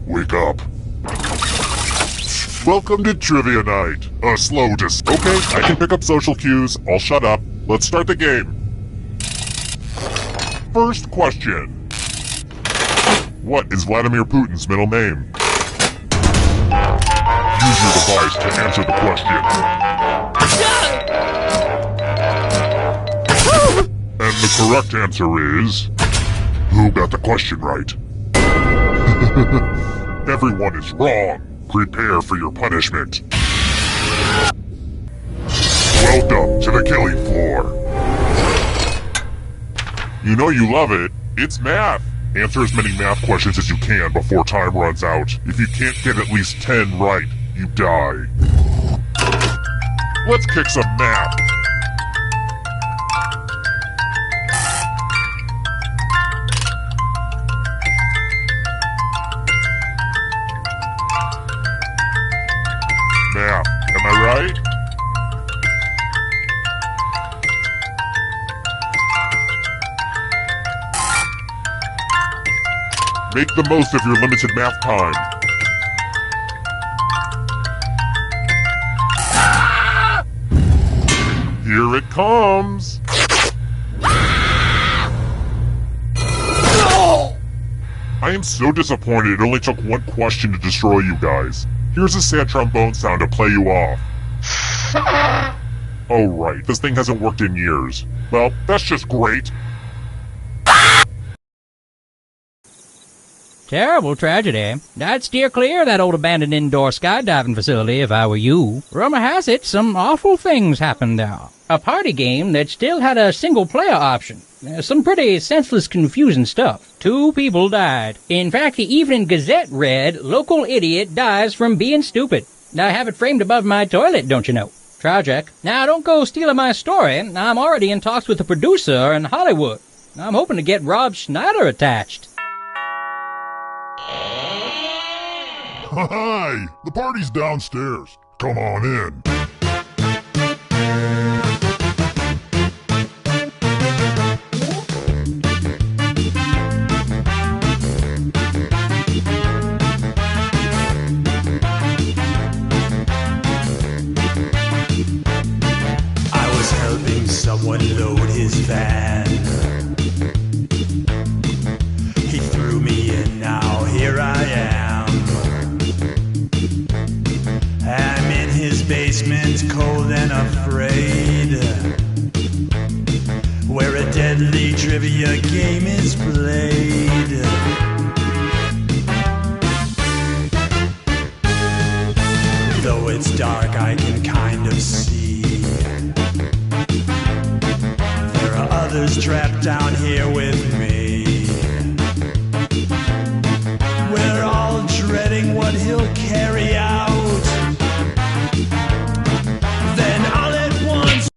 Wake up. Welcome to Trivia Night. Okay, I can pick up social cues. I'll shut up. Let's start the game. First question. What is Vladimir Putin's middle name? Use your device to answer the question. And the correct answer is... Who got the question right? Everyone is wrong. Prepare for your punishment. Welcome to the killing floor. You know you love it. It's math. Answer as many math questions as you can before time runs out. If you can't get at least 10 right, you die. Let's kick some math. Math, am I right? Make the most of your limited math time. Here it comes! I am so disappointed it only took one question to destroy you guys. Here's a sad trombone sound to play you off. Oh right, this thing hasn't worked in years. Well, that's just great. Terrible tragedy. I'd steer clear of that old abandoned indoor skydiving facility if I were you. Rumor has it some awful things happened there. A party game that still had a single-player option. Some pretty senseless, confusing stuff. 2 people died. In fact, the Evening Gazette read, "Local idiot dies from being stupid." I have it framed above my toilet, don't you know? Tragic. Now, don't go stealing my story. I'm already in talks with the producer in Hollywood. I'm hoping to get Rob Schneider attached. Hi! The party's downstairs. Come on in. I was helping someone load his van. He threw me in, now here I am. I'm in his basement, cold and afraid, where a deadly trivia game is played. Though it's dark, I can kind of see there are others trapped down here with me. We're all dreading what he'll carry out. Then all at once,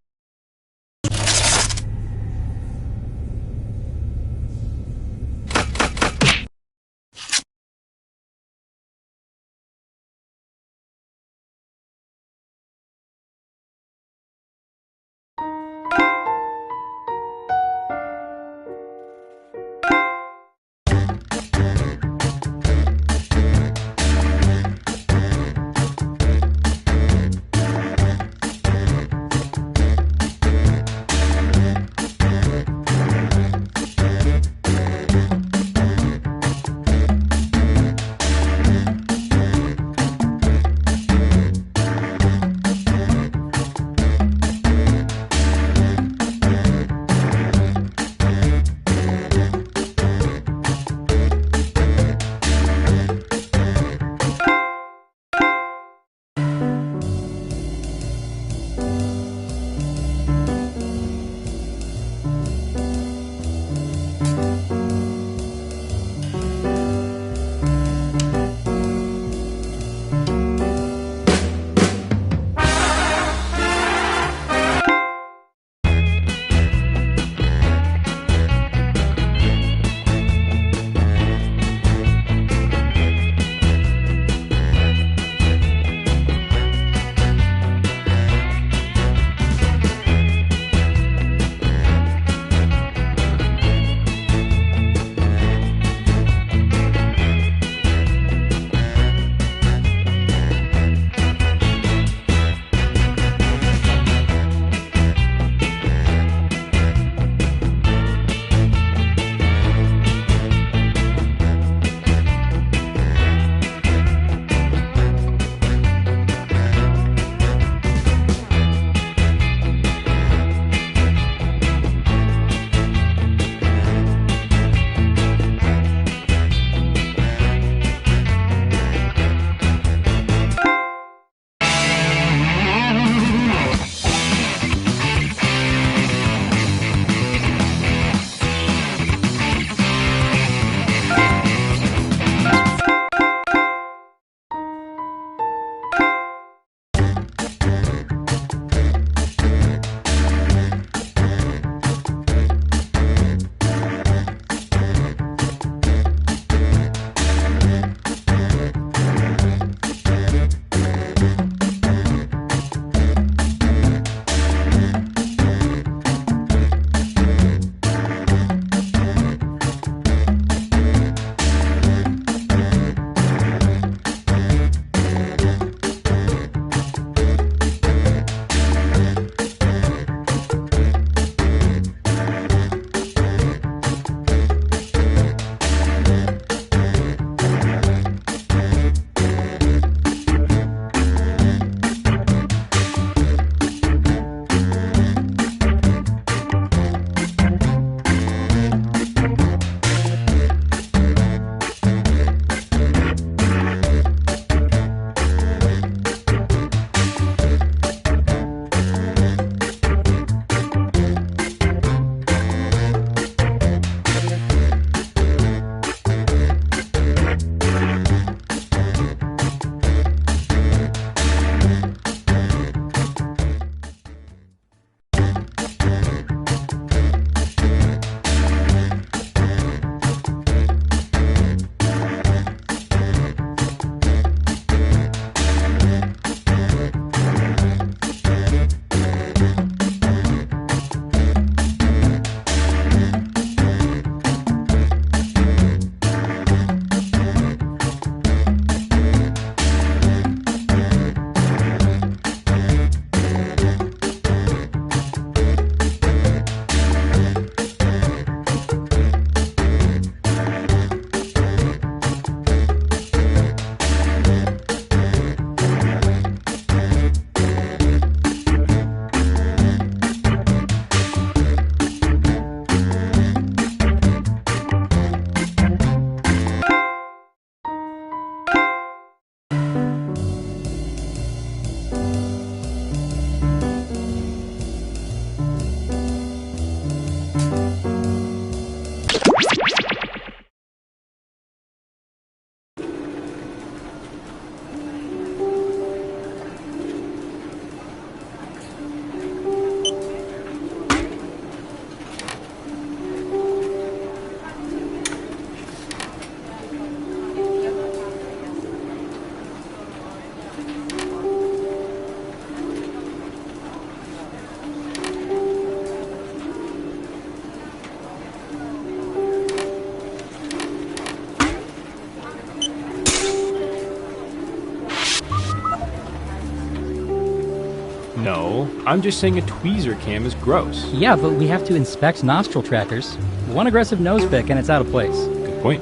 No, I'm just saying a tweezer cam is gross. Yeah, but we have to inspect nostril trackers. One aggressive nose pick and it's out of place. Good point.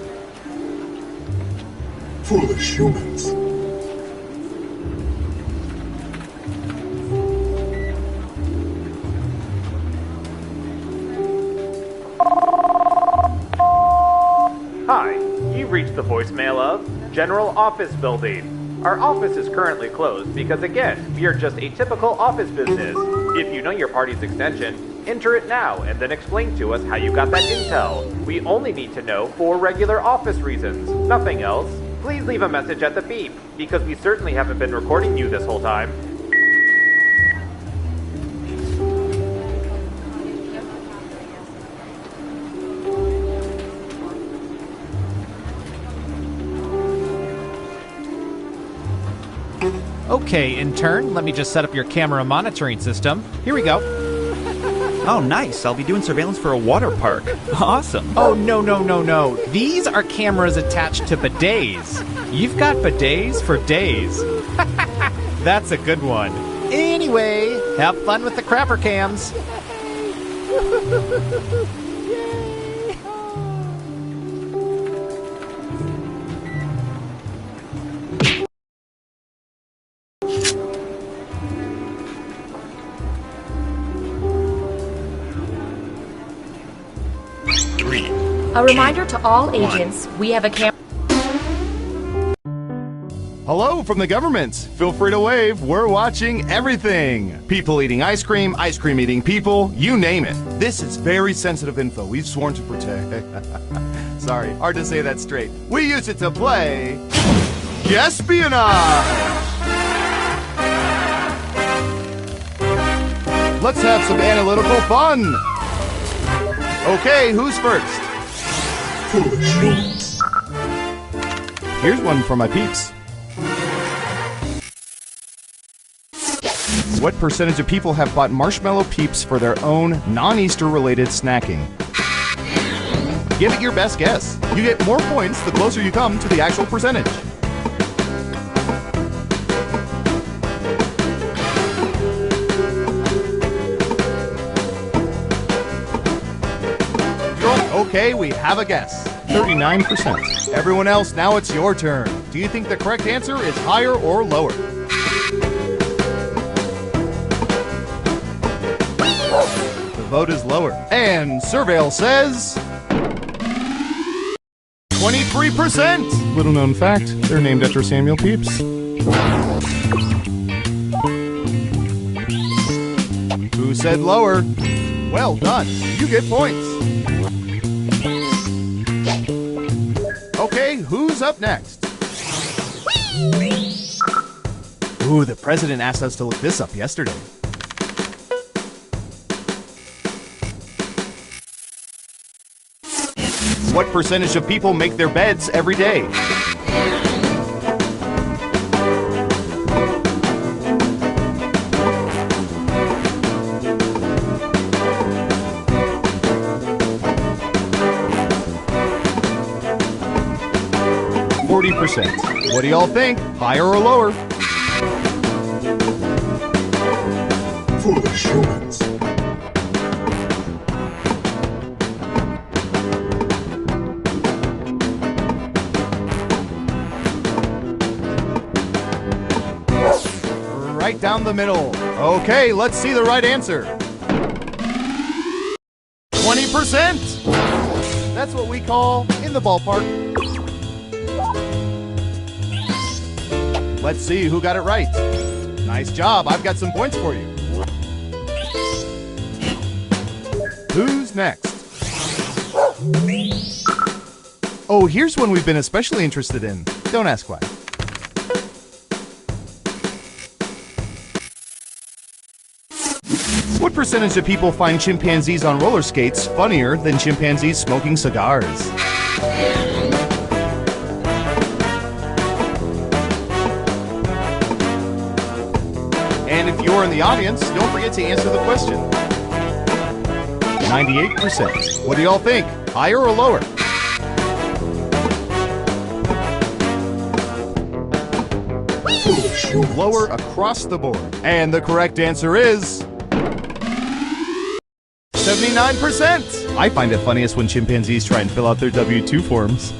Foolish humans. Hi, you've reached the voicemail of General Office Building. Our office is currently closed because, again, we are just a typical office business. If you know your party's extension, enter it now and then explain to us how you got that intel. We only need to know for regular office reasons, nothing else. Please leave a message at the beep, because we certainly haven't been recording you this whole time. Okay, intern, let me just set up your camera monitoring system. Here we go. Oh, nice. I'll be doing surveillance for a water park. Awesome. Oh, no. These are cameras attached to bidets. You've got bidets for days. That's a good one. Anyway, have fun with the crapper cams. A reminder to all agents, we have a camera. Hello from the government. Feel free to wave. We're watching everything. People eating ice cream eating people, you name it. This is very sensitive info we've sworn to protect. Sorry, hard to say that straight. We use it to play espionage. Let's have some analytical fun. Okay, who's first? Here's one for my peeps. What percentage of people have bought marshmallow peeps for their own non-Easter related snacking? Give it your best guess. You get more points the closer you come to the actual percentage. Okay, we have a guess. 39%. Everyone else, now it's your turn. Do you think the correct answer is higher or lower? The vote is lower. And Surveil says 23%. Little known fact, they're named after Samuel Pepys. Who said lower? Well done. You get points. Okay, who's up next? Ooh, the president asked us to look this up yesterday. What percentage of people make their beds every day? What do y'all think? Higher or lower? Foolish humans. Right down the middle. Okay, let's see the right answer. 20%! That's what we call in the ballpark. Let's see who got it right. Nice job. I've got some points for you. Who's next? Oh, here's one we've been especially interested in. Don't ask why. What percentage of people find chimpanzees on roller skates funnier than chimpanzees smoking cigars? And if you're in the audience, don't forget to answer the question. 98%. What do y'all think? Higher or lower? Foolish. Lower across the board. And the correct answer is 79%. I find it funniest when chimpanzees try and fill out their W-2 forms.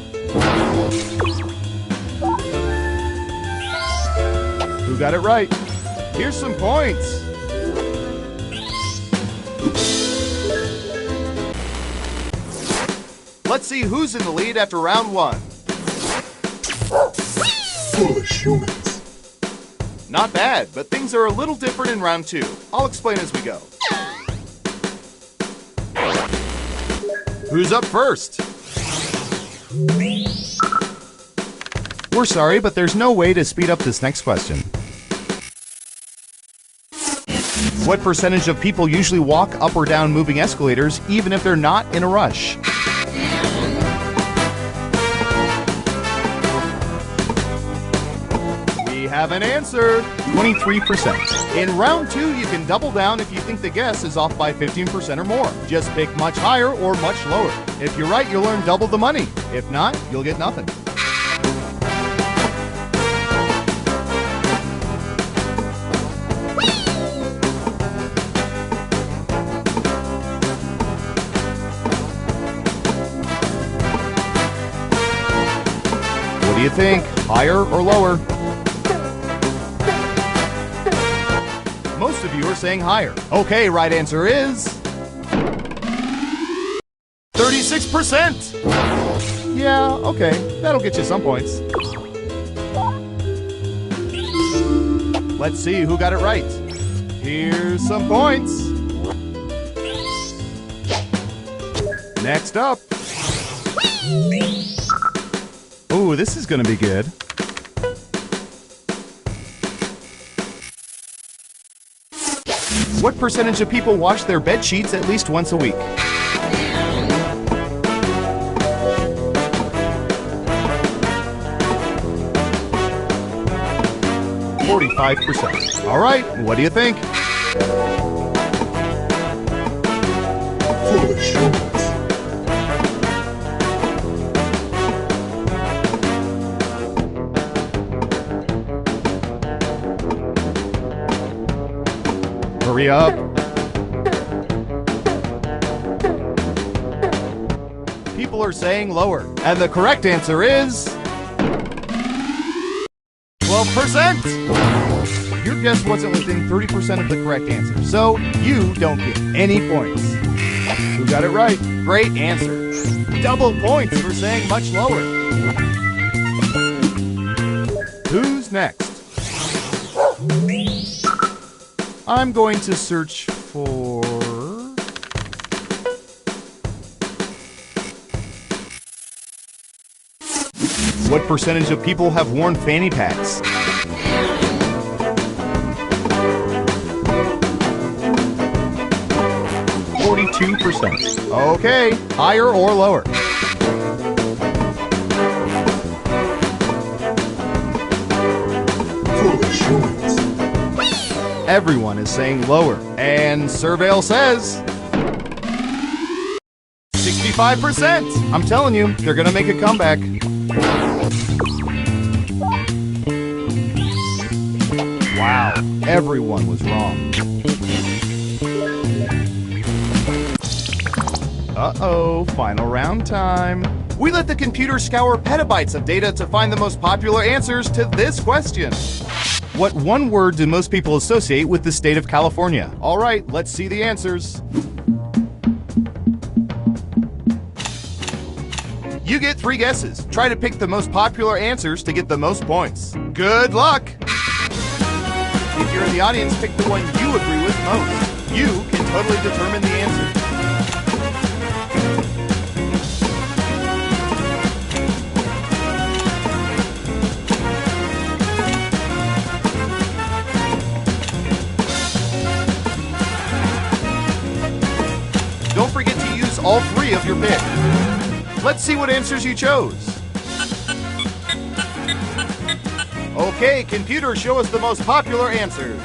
Who got it right? Here's some points. Let's see who's in the lead after round one. Foolish humans. Not bad, but things are a little different in round two. I'll explain as we go. Who's up first? We're sorry, but there's no way to speed up this next question. What percentage of people usually walk up or down moving escalators even if they're not in a rush? We have an answer, 23%. In round two, you can double down if you think the guess is off by 15% or more. Just pick much higher or much lower. If you're right, you'll earn double the money. If not, you'll get nothing. What do you think? Higher or lower? Most of you are saying higher. Okay, right answer is 36%. Yeah, okay, that'll get you some points. Let's see who got it right. Here's some points. Next up. Ooh, this is gonna be good. What percentage of people wash their bed sheets at least once a week? %. All right, what do you think? Foolish humans. Hurry up. People are saying lower. And the correct answer is 12%. Your guess wasn't within 30% of the correct answer, so you don't get any points. Who got it right? Great answer. Double points for saying much lower. Who's next? I'm going to search for... What percentage of people have worn fanny packs? %. Okay, higher or lower? Foolish humans. Everyone is saying lower, and Surveil says 65%. I'm telling you, they're gonna make a comeback. Wow, everyone was wrong. Uh-oh, final round time. We let the computer scour petabytes of data to find the most popular answers to this question. What one word do most people associate with the state of California? All right, let's see the answers. You get 3 guesses. Try to pick the most popular answers to get the most points. Good luck! If you're in the audience, pick the one you agree with most. You can totally determine the answer. Don't forget to use all 3 of your pick. Let's see what answers you chose. Okay, computer, show us the most popular answers.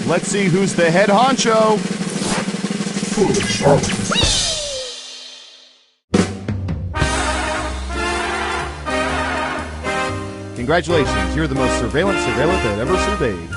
Let's see who's the head honcho. Congratulations, you're the most surveillance surveillant that ever surveyed.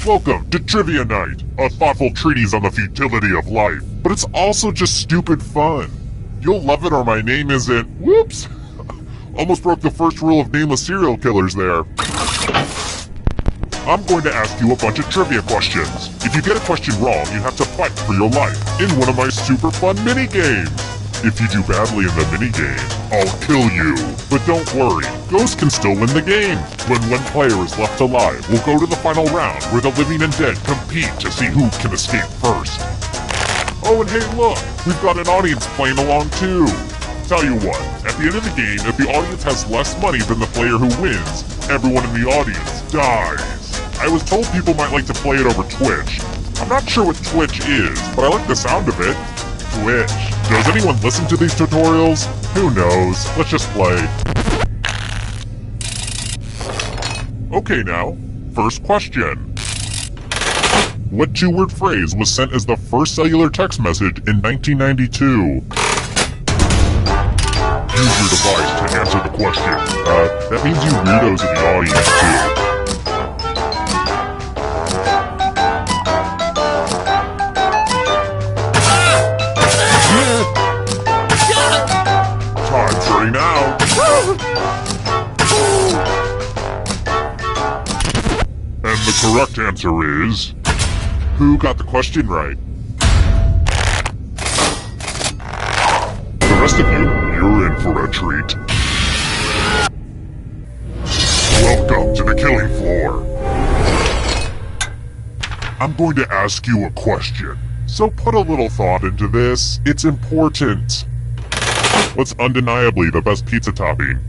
Welcome to Trivia Night, a thoughtful treatise on the futility of life. But it's also just stupid fun. You'll love it or my name isn't... Whoops! Almost broke the first rule of nameless serial killers there. I'm going to ask you a bunch of trivia questions. If you get a question wrong, you have to fight for your life in one of my super fun mini-games. If you do badly in the minigame, I'll kill you. But don't worry, Ghost can still win the game. When one player is left alive, we'll go to the final round where the living and dead compete to see who can escape first. Oh, and hey look, we've got an audience playing along too. Tell you what, at the end of the game, if the audience has less money than the player who wins, everyone in the audience dies. I was told people might like to play it over Twitch. I'm not sure what Twitch is, but I like the sound of it. Twitch. Does anyone listen to these tutorials? Who knows? Let's just play. Okay now, first question. What two-word phrase was sent as the first cellular text message in 1992? Use your device to answer the question. That means you weirdos in the audience too. Time's running out. And the correct answer is... Who got the question right? The rest of you, you're in for a treat. Welcome to the killing floor. I'm going to ask you a question, so put a little thought into this. It's important. What's undeniably the best pizza topping?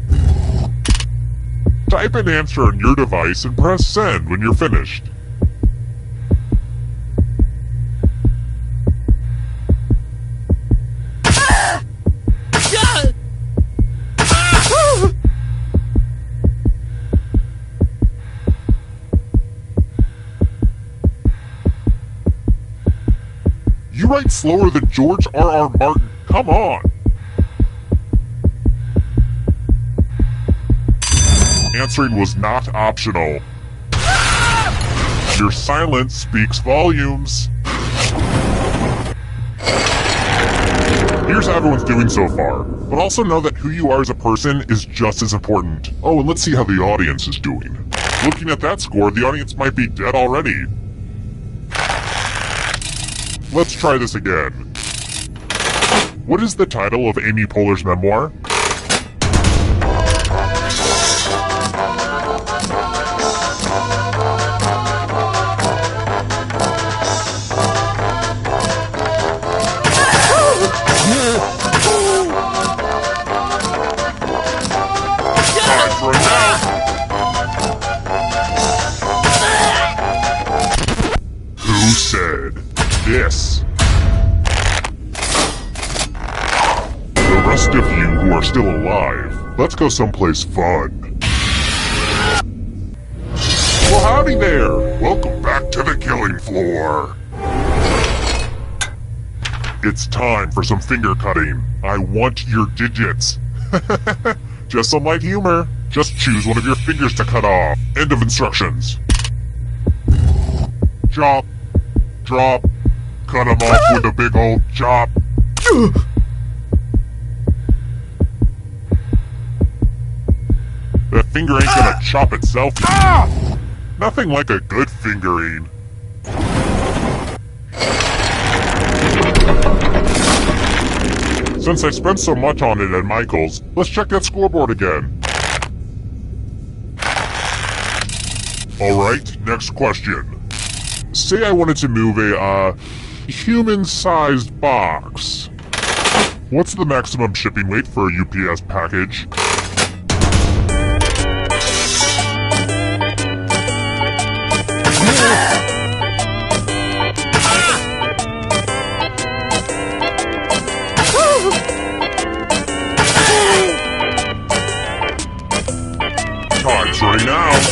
Type an answer on your device and press send when you're finished. You write slower than George R.R. Martin. Come on! Answering was not optional. Your silence speaks volumes. Here's how everyone's doing so far, but also know that who you are as a person is just as important. Oh, and let's see how the audience is doing. Looking at that score, the audience might be dead already. Let's try this again. What is the title of Amy Poehler's memoir? Time's running out. Who said this? The rest of you who are still alive, let's go someplace fun. Well, howdy there! Welcome back to the killing floor. It's time for some finger cutting. I want your digits. Just some light humor. Just choose one of your fingers to cut off. End of instructions. Chop. Drop. Cut them off with a big old chop. That finger ain't gonna chop itself. Nothing like a good fingering. Since I spent so much on it at Michael's, let's check that scoreboard again. Alright, next question. Say I wanted to move a, human-sized box. What's the maximum shipping weight for a UPS package? Time's running out.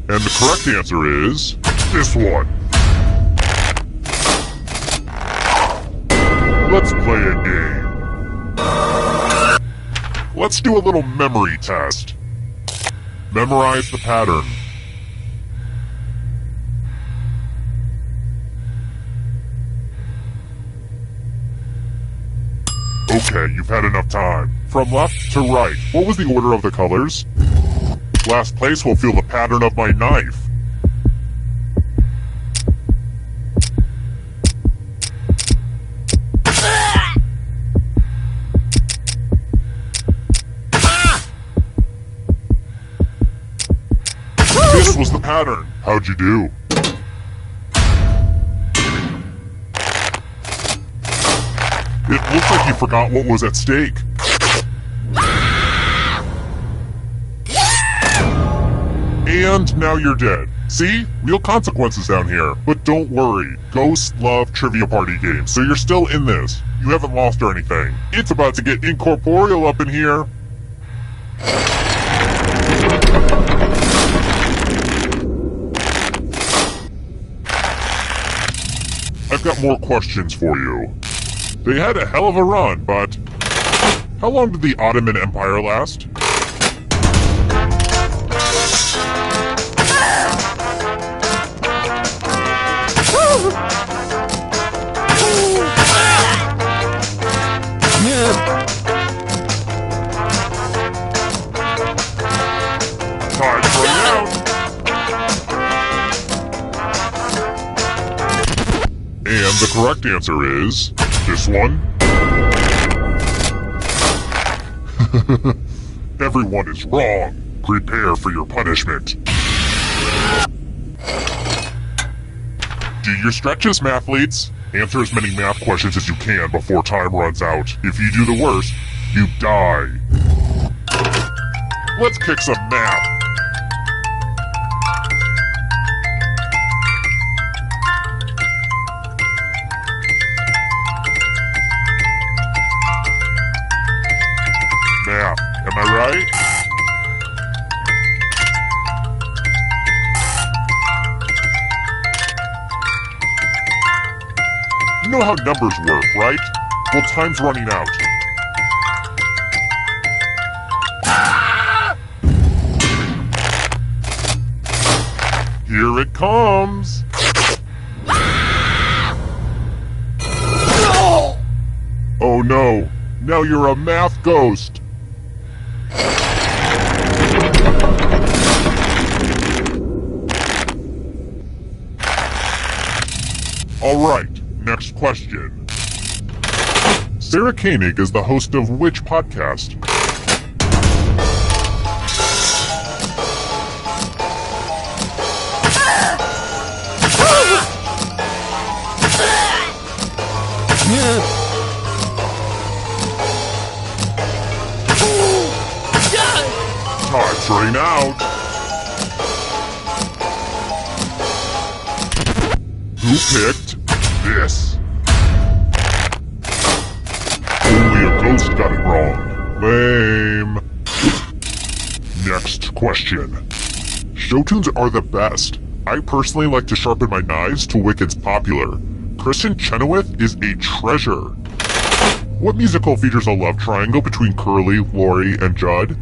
And the correct answer is this one. Let's play a game. Let's do a little memory test. Memorize the pattern. Okay, you've had enough time. From left to right, what was the order of the colors? Last place will feel the pattern of my knife. This was the pattern. How'd you do? It looks like you forgot what was at stake. And now you're dead. See? Real consequences down here. But don't worry. Ghosts love trivia party games, so you're still in this. You haven't lost or anything. It's about to get incorporeal up in here. I've got more questions for you. They had a hell of a run, but how long did the Ottoman Empire last? Time's running out. And the correct answer is this one. Everyone is wrong. Prepare for your punishment. Do your stretches, mathletes. Answer as many math questions as you can before time runs out. If you do the worst, you die. Let's kick some math. Math, am I right? You know how numbers work, right? Well, time's running out. Here it comes! Oh no, now you're a math ghost! Alright, next question. Sarah Koenig is the host of which podcast? Time's running out. Who picked this? Only a ghost got it wrong. Lame. Next question. Show tunes are the best. I personally like to sharpen my knives to Wicked's Popular. Kristen Chenoweth is a treasure. What musical features a love triangle between Curly, Lori, and Judd?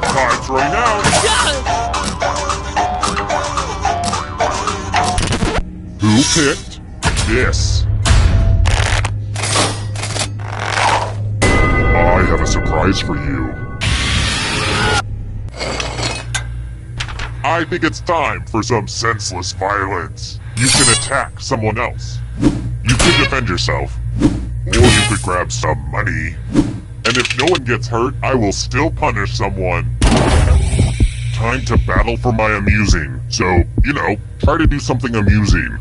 Time's running out. Who picked this? I have a surprise for you. I think it's time for some senseless violence. You can attack someone else. You can defend yourself. Or you could grab some money. And if no one gets hurt, I will still punish someone. Time to battle for my amusing. So, you know, try to do something amusing.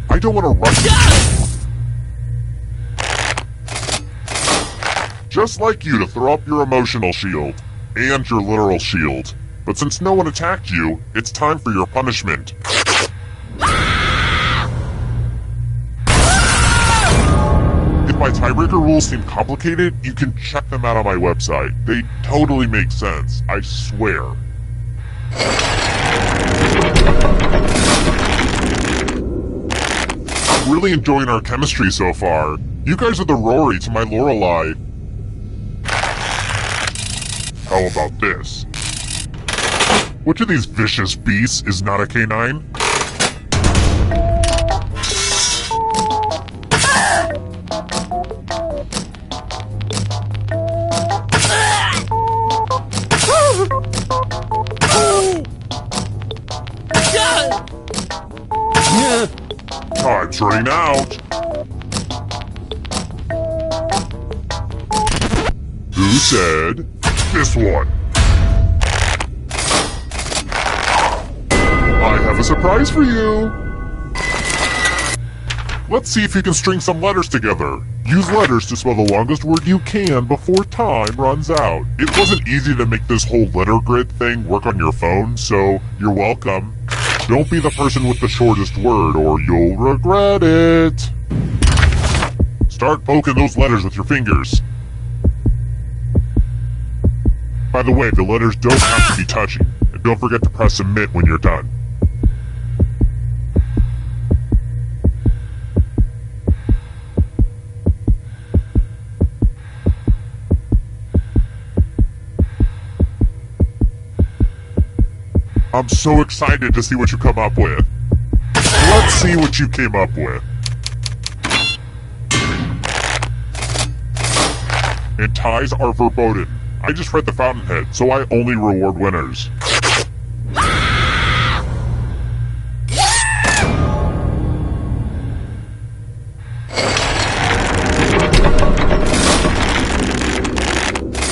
I don't want to rush you. Just like you to throw up your emotional shield. And your literal shield. But since no one attacked you, it's time for your punishment. my tiebreaker rules seem complicated, you can check them out on my website. They totally make sense, I swear. I'm really enjoying our chemistry so far. You guys are the Rory to my Lorelei. How about this? Which of these vicious beasts is not a canine? Time's running out. Who said this one? I have a surprise for you. Let's see if you can string some letters together. Use letters to spell the longest word you can before time runs out. It wasn't easy to make this whole letter grid thing work on your phone, so you're welcome. Don't be the person with the shortest word or you'll regret it. Start poking those letters with your fingers. By the way, the letters don't have to be touching. And don't forget to press submit when you're done. I'm so excited to see what you come up with. Let's see what you came up with. And ties are verboten. I just read the fountainhead, so I only reward winners.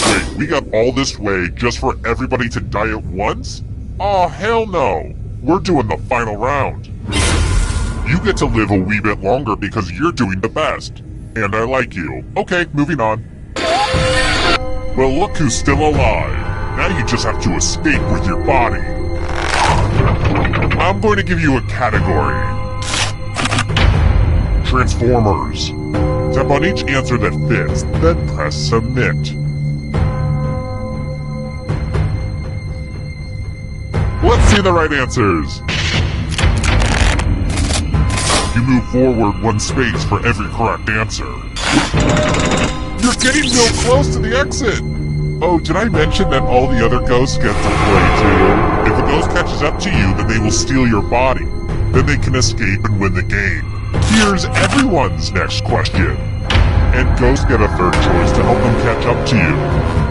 Wait, we got all this way just for everybody to die at once? Oh, hell no. We're doing the final round. You get to live a wee bit longer because you're doing the best. And I like you. Okay, moving on. Well, look who's still alive. Now you just have to escape with your body. I'm going to give you a category. Transformers. Tap on each answer that fits, then press submit. Let's see the right answers. You move forward one space for every correct answer. You're getting real close to the exit. Oh, did I mention that all the other ghosts get to play too? If a ghost catches up to you, then they will steal your body. Then they can escape and win the game. Here's everyone's next question. And ghosts get a third choice to help them catch up to you.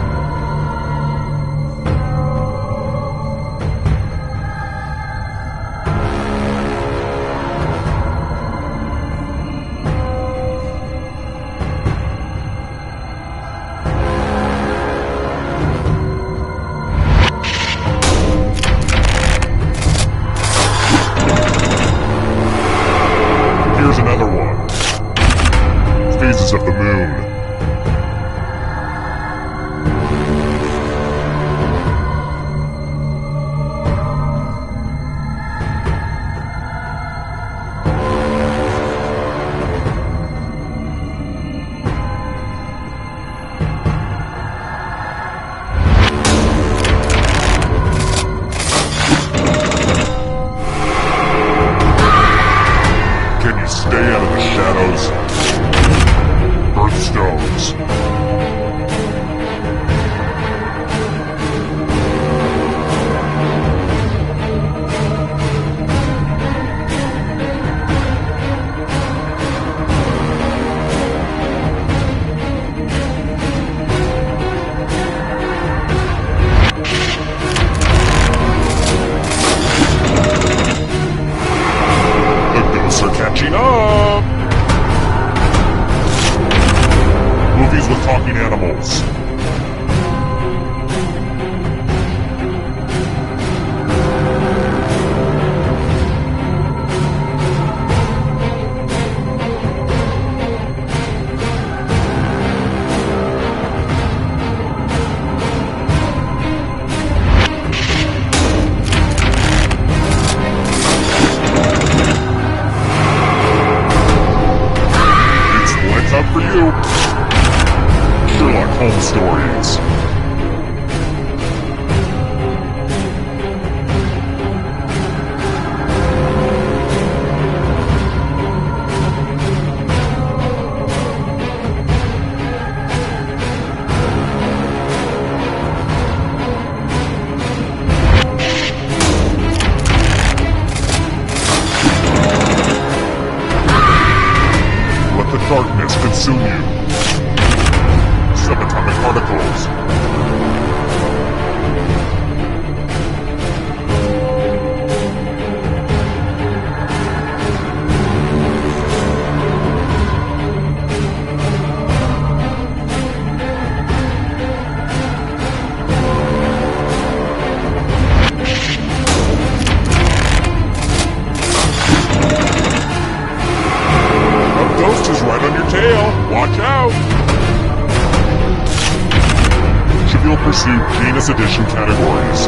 Of the moon. consume you. Subatomic particles. Ghost is right on your tail. Watch out! Trivial Pursuit Genus Edition categories.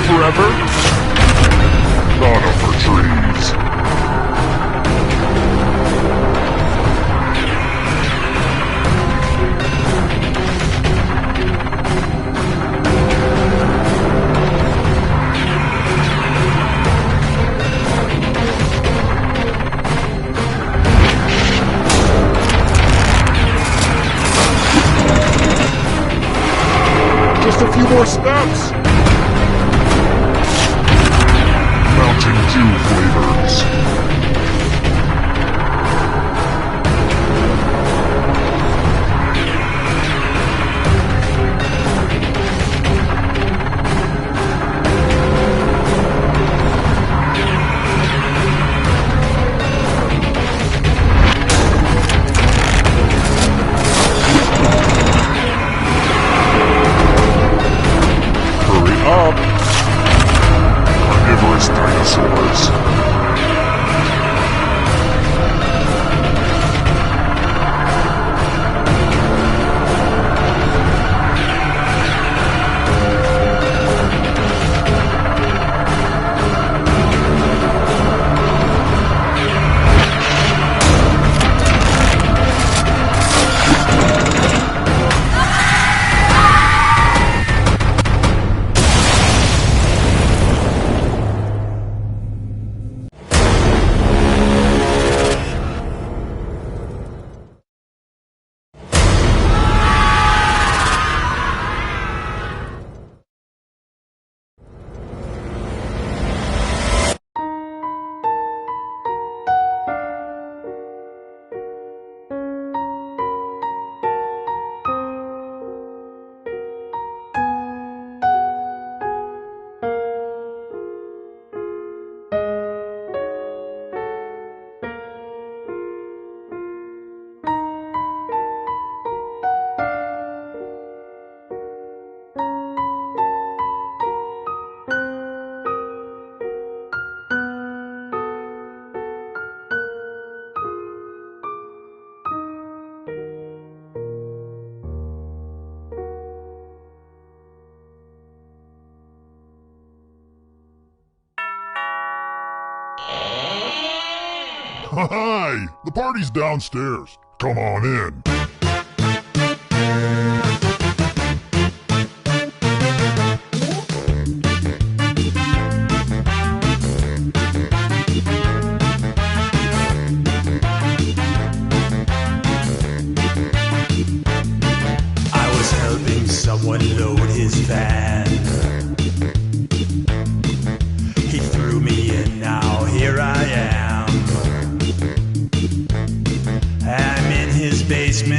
Forever? None of her trees. Just a few more steps. Mountain Dew flavors. Hurry up! Carnivorous dinosaurs. Hi! The party's downstairs. Come on in. I was helping someone load his van. He threw me in, now here I am. I'm in his basement.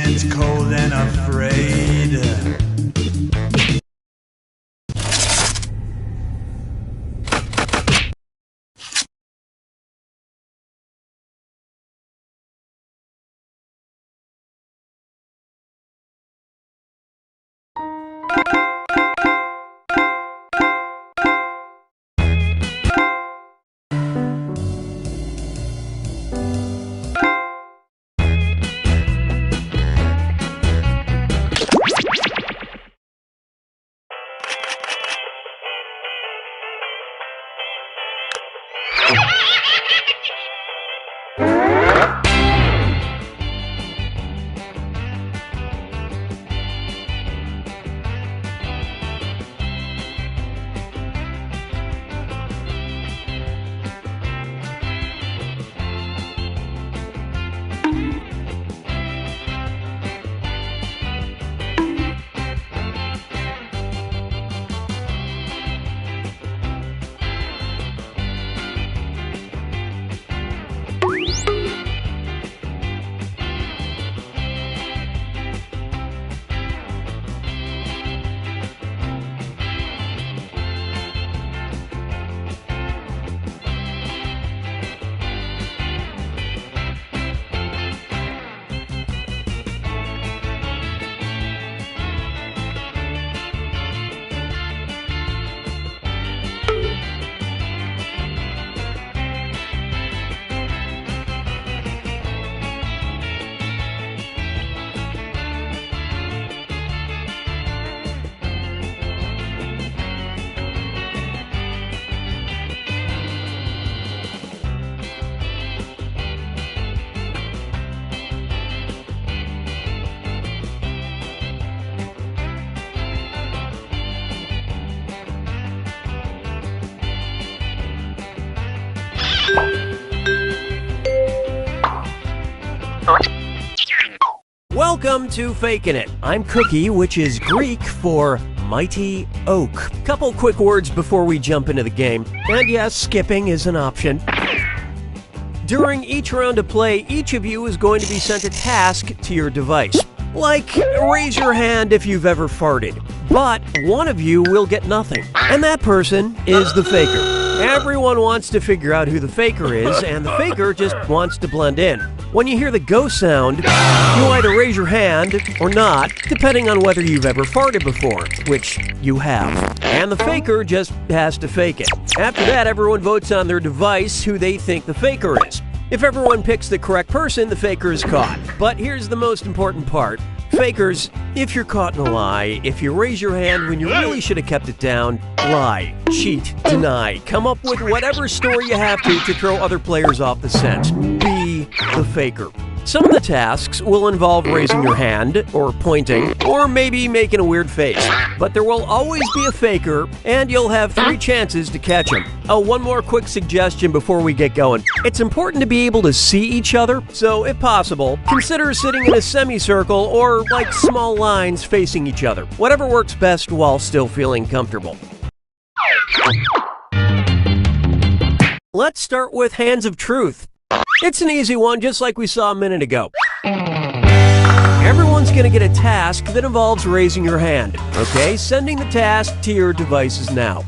Welcome to Fakin' It. I'm Cookie, which is Greek for mighty oak. Couple quick words before we jump into the game. And yes, skipping is an option. During each round of play, each of you is going to be sent a task to your device. Like, raise your hand if you've ever farted. But one of you will get nothing. And that person is the faker. Everyone wants to figure out who the faker is, and the faker just wants to blend in. When you hear the go sound, you either raise your hand or not, depending on whether you've ever farted before, which you have. And the faker just has to fake it. After that, everyone votes on their device who they think the faker is. If everyone picks the correct person, the faker is caught. But here's the most important part. Fakers, if you're caught in a lie, if you raise your hand when you really should have kept it down, lie, cheat, deny, come up with whatever story you have to throw other players off the scent. Be the faker. Some of the tasks will involve raising your hand, or pointing, or maybe making a weird face. But there will always be a faker, and you'll have 3 chances to catch him. Oh, one more quick suggestion before we get going. It's important to be able to see each other, so if possible, consider sitting in a semicircle or like small lines facing each other. Whatever works best while still feeling comfortable. Let's start with Hands of Truth. It's an easy one, just like we saw a minute ago. Everyone's going to get a task that involves raising your hand. Okay, sending the task to your devices now.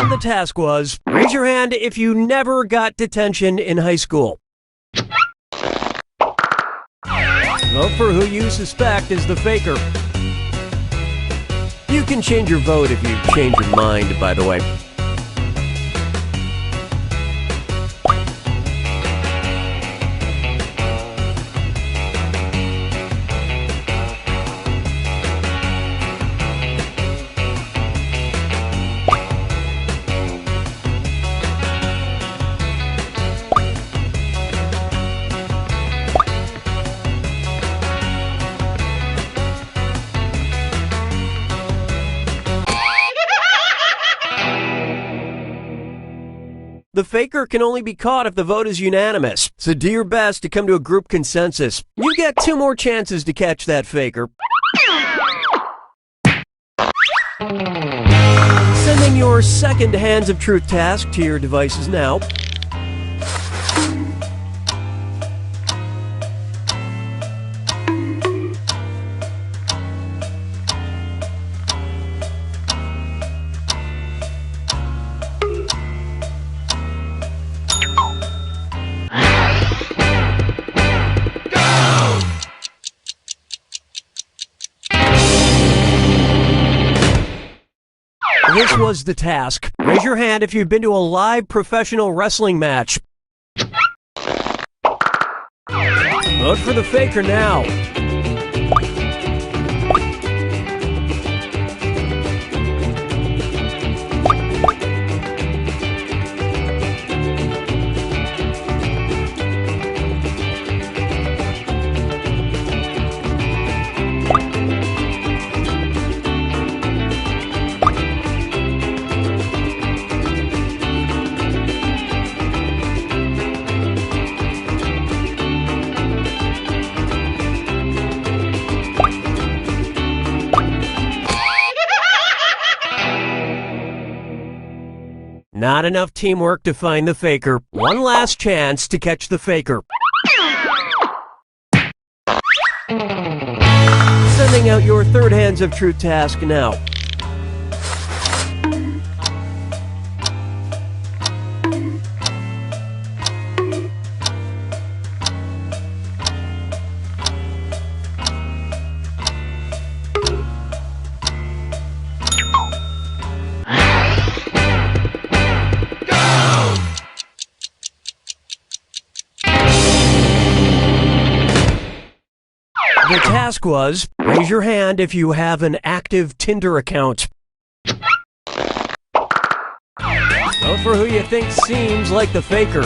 The task was, raise your hand if you never got detention in high school. Vote for who you suspect is the faker. You can change your vote if you change your mind, by the way. The faker can only be caught if the vote is unanimous, so do your best to come to a group consensus. You get 2 more chances to catch that faker. Sending your second Hands of Truth task to your devices now. This was the task. Raise your hand if you've been to a live professional wrestling match. Vote for the faker now. Not enough teamwork to find the faker. One last chance to catch the faker. Sending out your third Hands of Truth task now. The task was, raise your hand if you have an active Tinder account. Vote for who you think seems like the faker.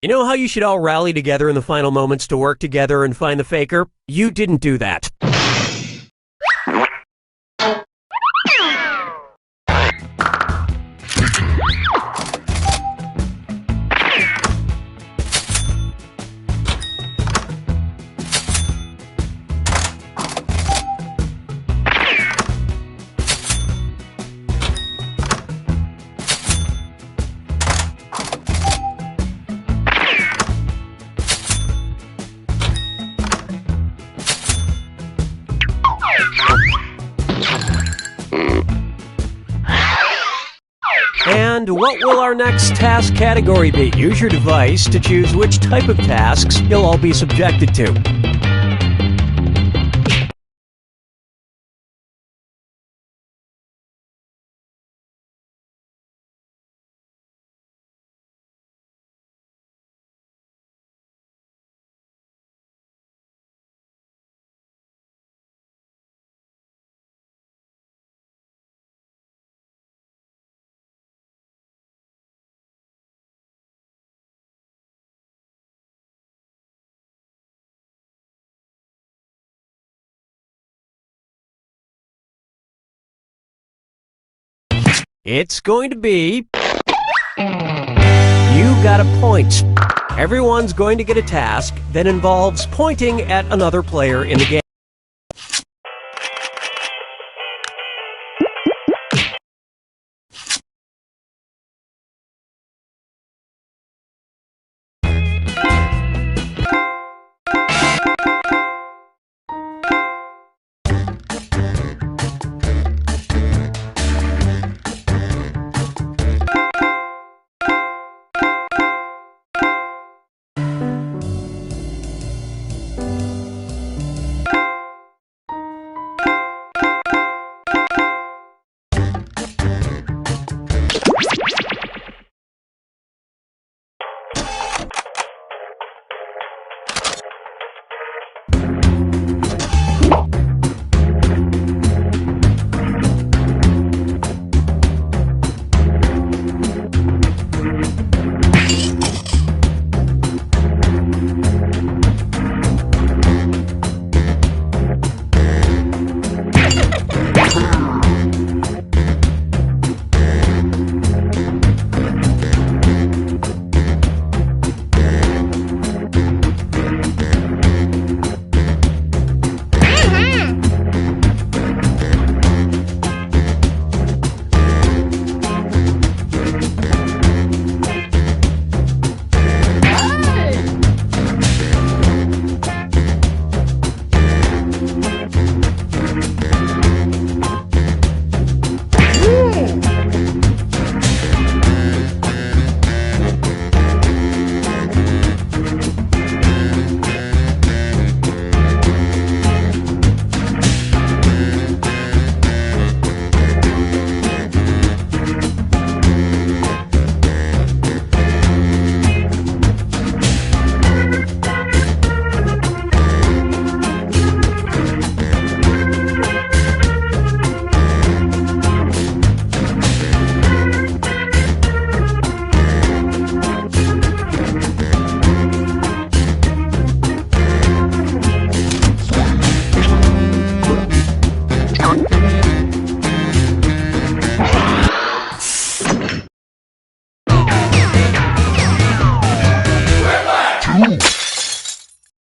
You know how you should all rally together in the final moments to work together and find the faker? You didn't do that. And what will our next task category be? Use your device to choose which type of tasks you'll all be subjected to. It's going to be... You got a point. Everyone's going to get a task that involves pointing at another player in the game.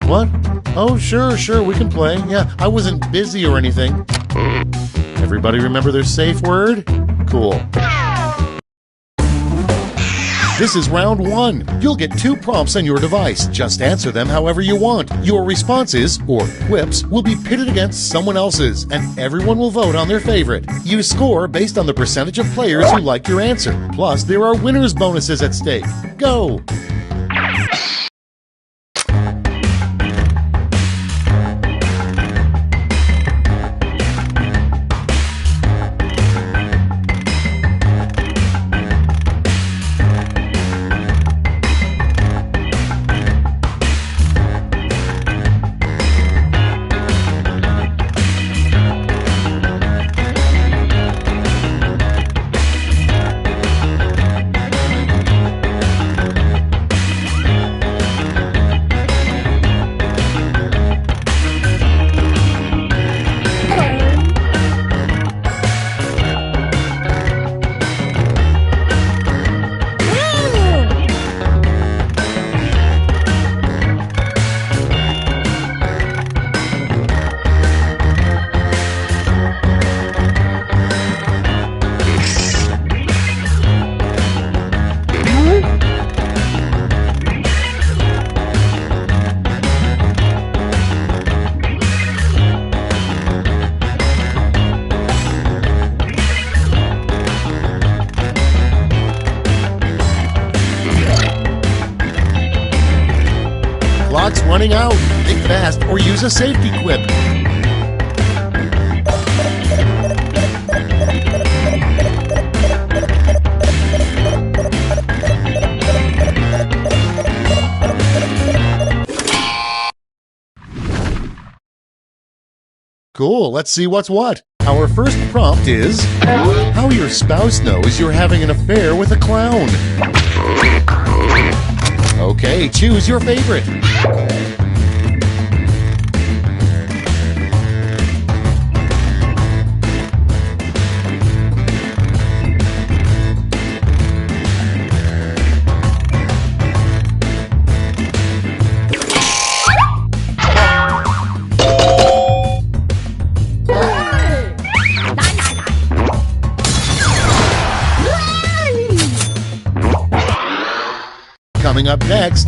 What? Oh, sure, we can play. Yeah, I wasn't busy or anything. Everybody remember their safe word? Cool. This is round 1. You'll get 2 prompts on your device. Just answer them however you want. Your responses, or quips, will be pitted against someone else's, and everyone will vote on their favorite. You score based on the percentage of players who like your answer. Plus, there are winner's bonuses at stake. Go! Clock's running out. Think fast or use a safety quip. Cool, let's see what's what. Our first prompt is how your spouse knows you're having an affair with a clown. Okay, choose your favorite. Coming up next,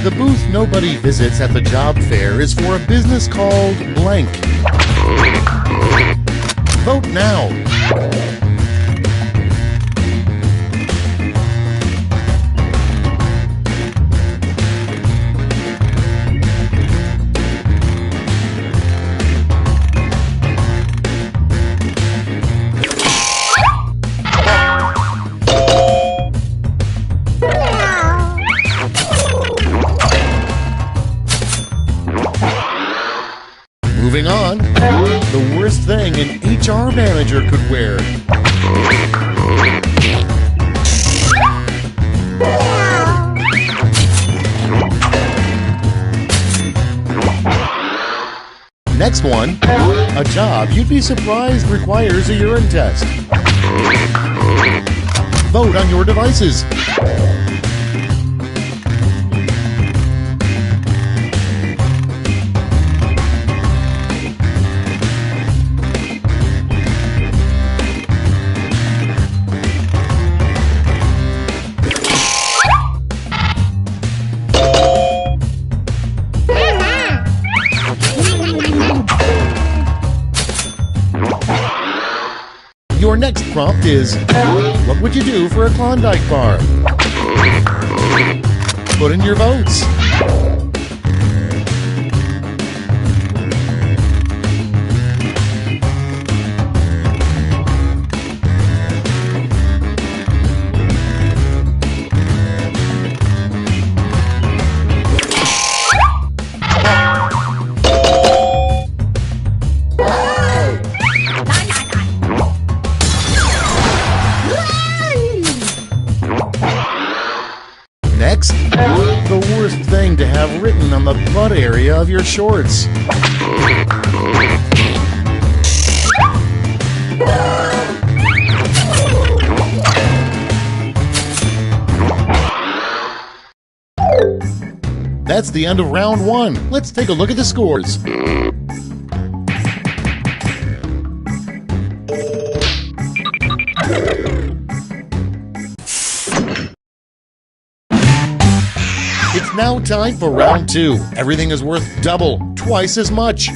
the booth nobody visits at the job fair is for a business called blank. Vote now. Moving on, the worst thing an HR manager could wear. Next one, a job you'd be surprised requires a urine test. Vote on your devices. Your next prompt is, what would you do for a Klondike bar? Put in your votes. Next, the worst thing to have written on the butt area of your shorts. That's the end of round 1. Let's take a look at the scores. It's now time for round 2. Everything is worth double, twice as much.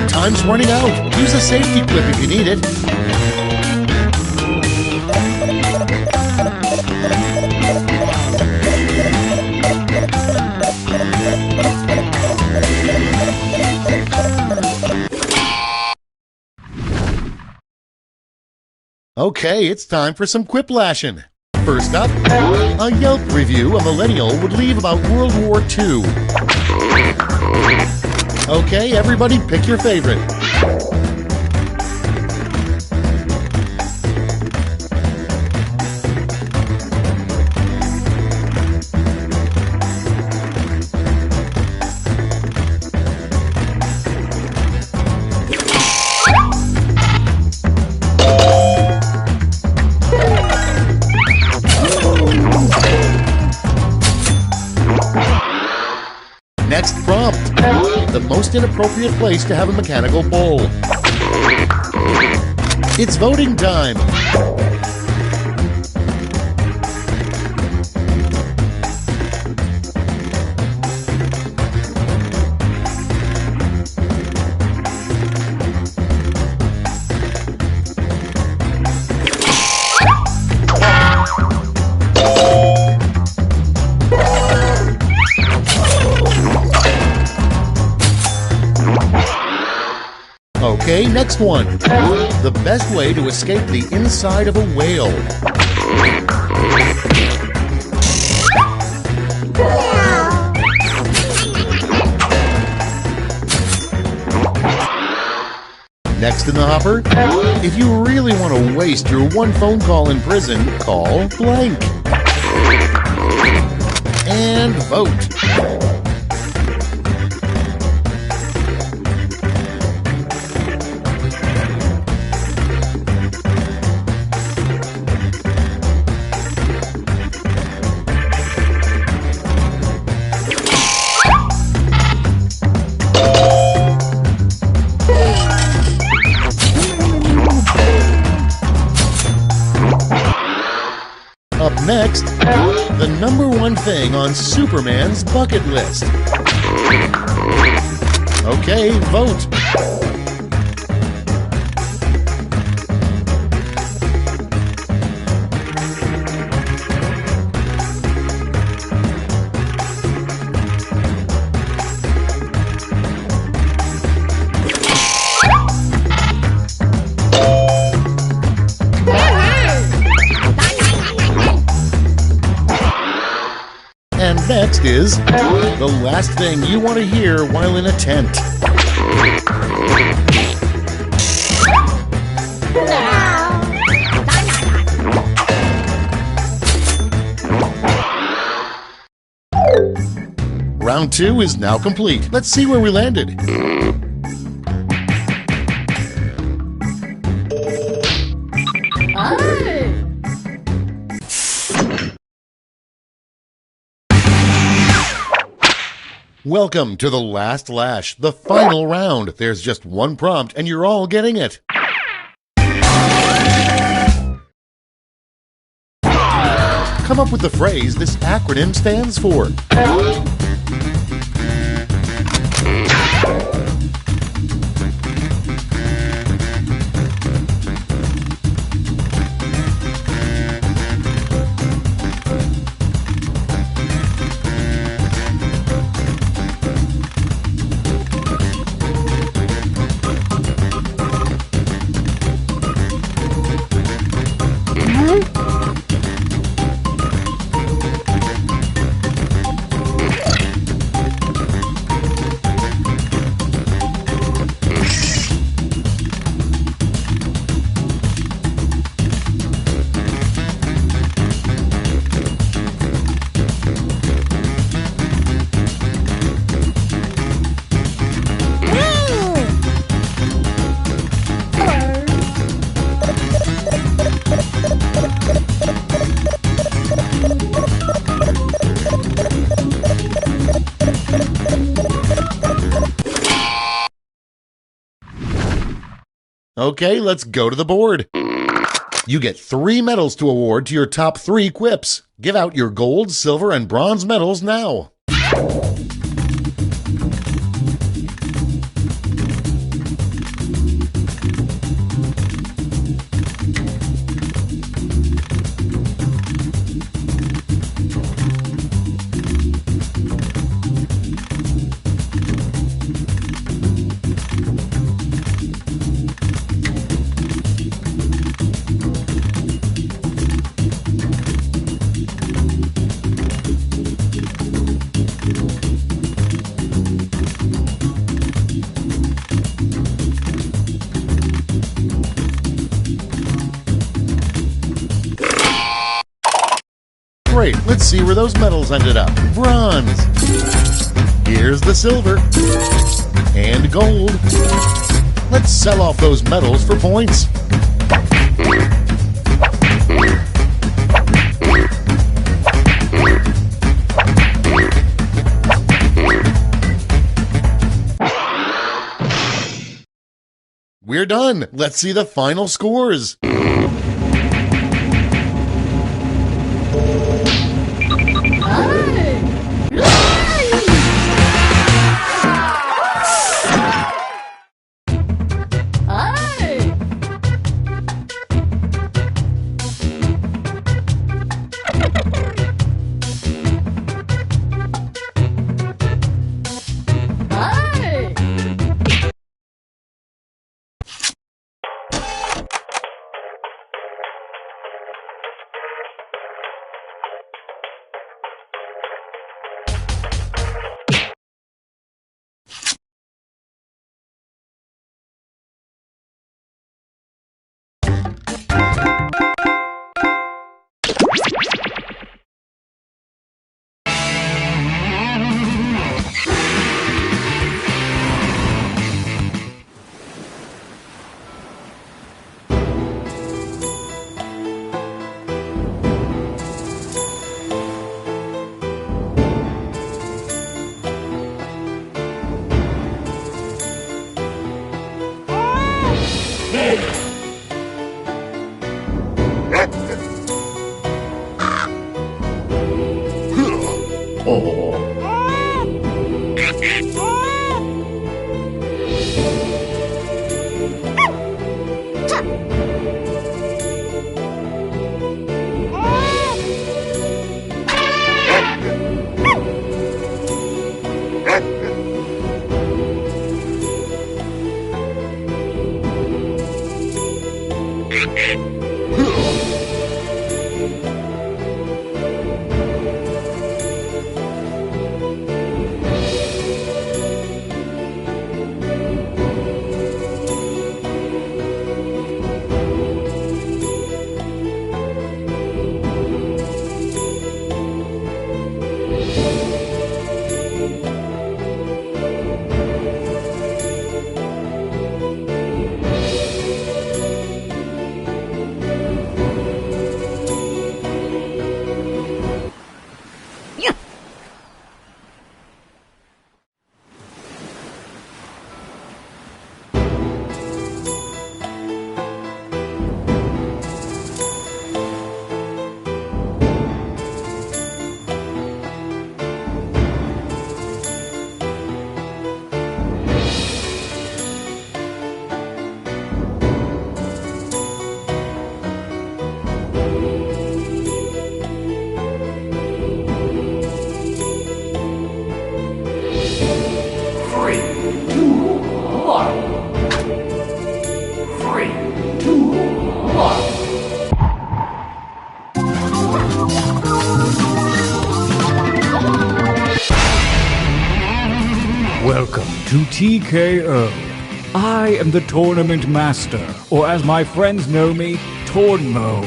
Time's running out. Use a safety clip if you need it. Okay, it's time for some quiplashing. First up, a Yelp review a millennial would leave about World War II. Okay, everybody pick your favorite. Next prompt. The most inappropriate place to have a mechanical bull. It's voting time. Okay, next one. The best way to escape the inside of a whale. Next in the hopper, if you really want to waste your one phone call in prison, call blank. And vote. Up next, the #1 thing on Superman's bucket list. Okay, vote. And next is the last thing you want to hear while in a tent. Round 2 is now complete. Let's see where we landed. Welcome to the last lash, the final round. There's just one prompt and you're all getting it. Come up with the phrase this acronym stands for. Okay, let's go to the board. You get 3 medals to award to your top 3 quips. Give out your gold, silver, and bronze medals now. Great, let's see where those medals ended up. Bronze. Here's the silver. And gold. Let's sell off those medals for points. We're done. Let's see the final scores. to TKO. I am the Tournament Master, or as my friends know me, Tornmo.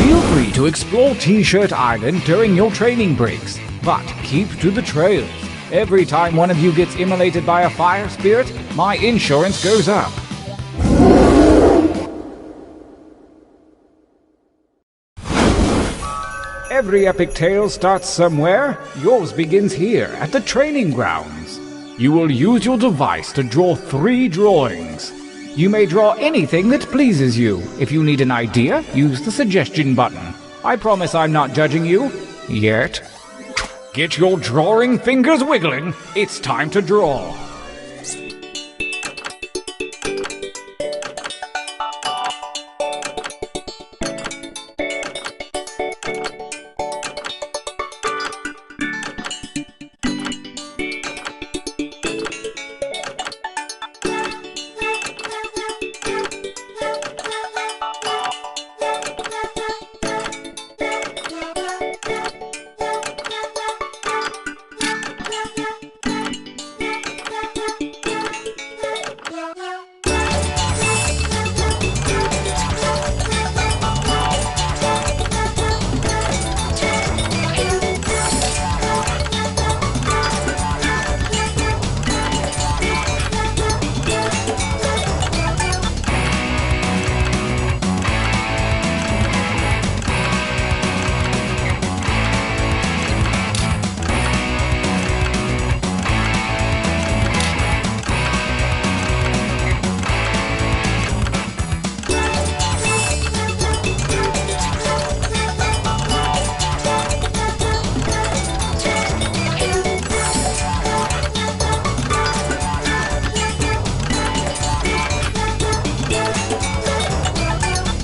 Feel free to explore T-Shirt Island during your training breaks, but keep to the trails. Every time one of you gets immolated by a fire spirit, my insurance goes up. Every epic tale starts somewhere. Yours begins here, at the training grounds. You will use your device to draw 3 drawings. You may draw anything that pleases you. If you need an idea, use the suggestion button. I promise I'm not judging you. Yet. Get your drawing fingers wiggling. It's time to draw.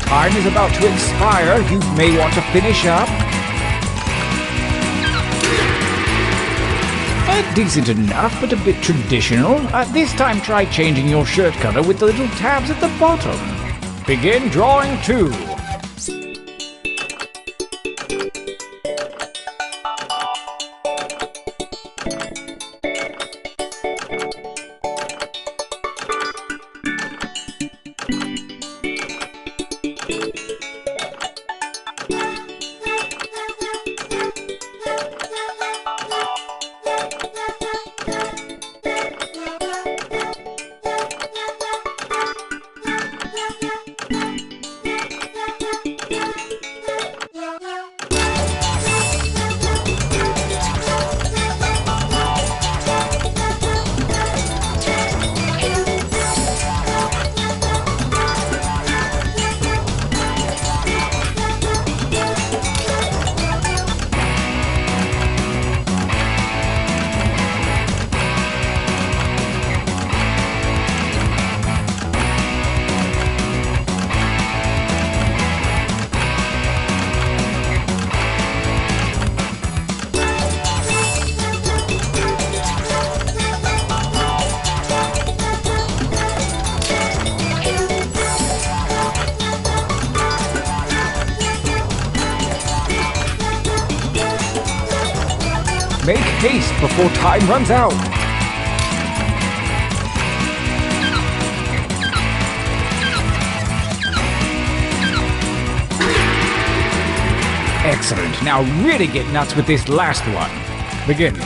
Time is about to expire. You may want to finish up. Decent enough, but a bit traditional. This time try changing your shirt color with the little tabs at the bottom. Begin drawing 2. Make haste before time runs out. Excellent. Now really get nuts with this last one. Begin.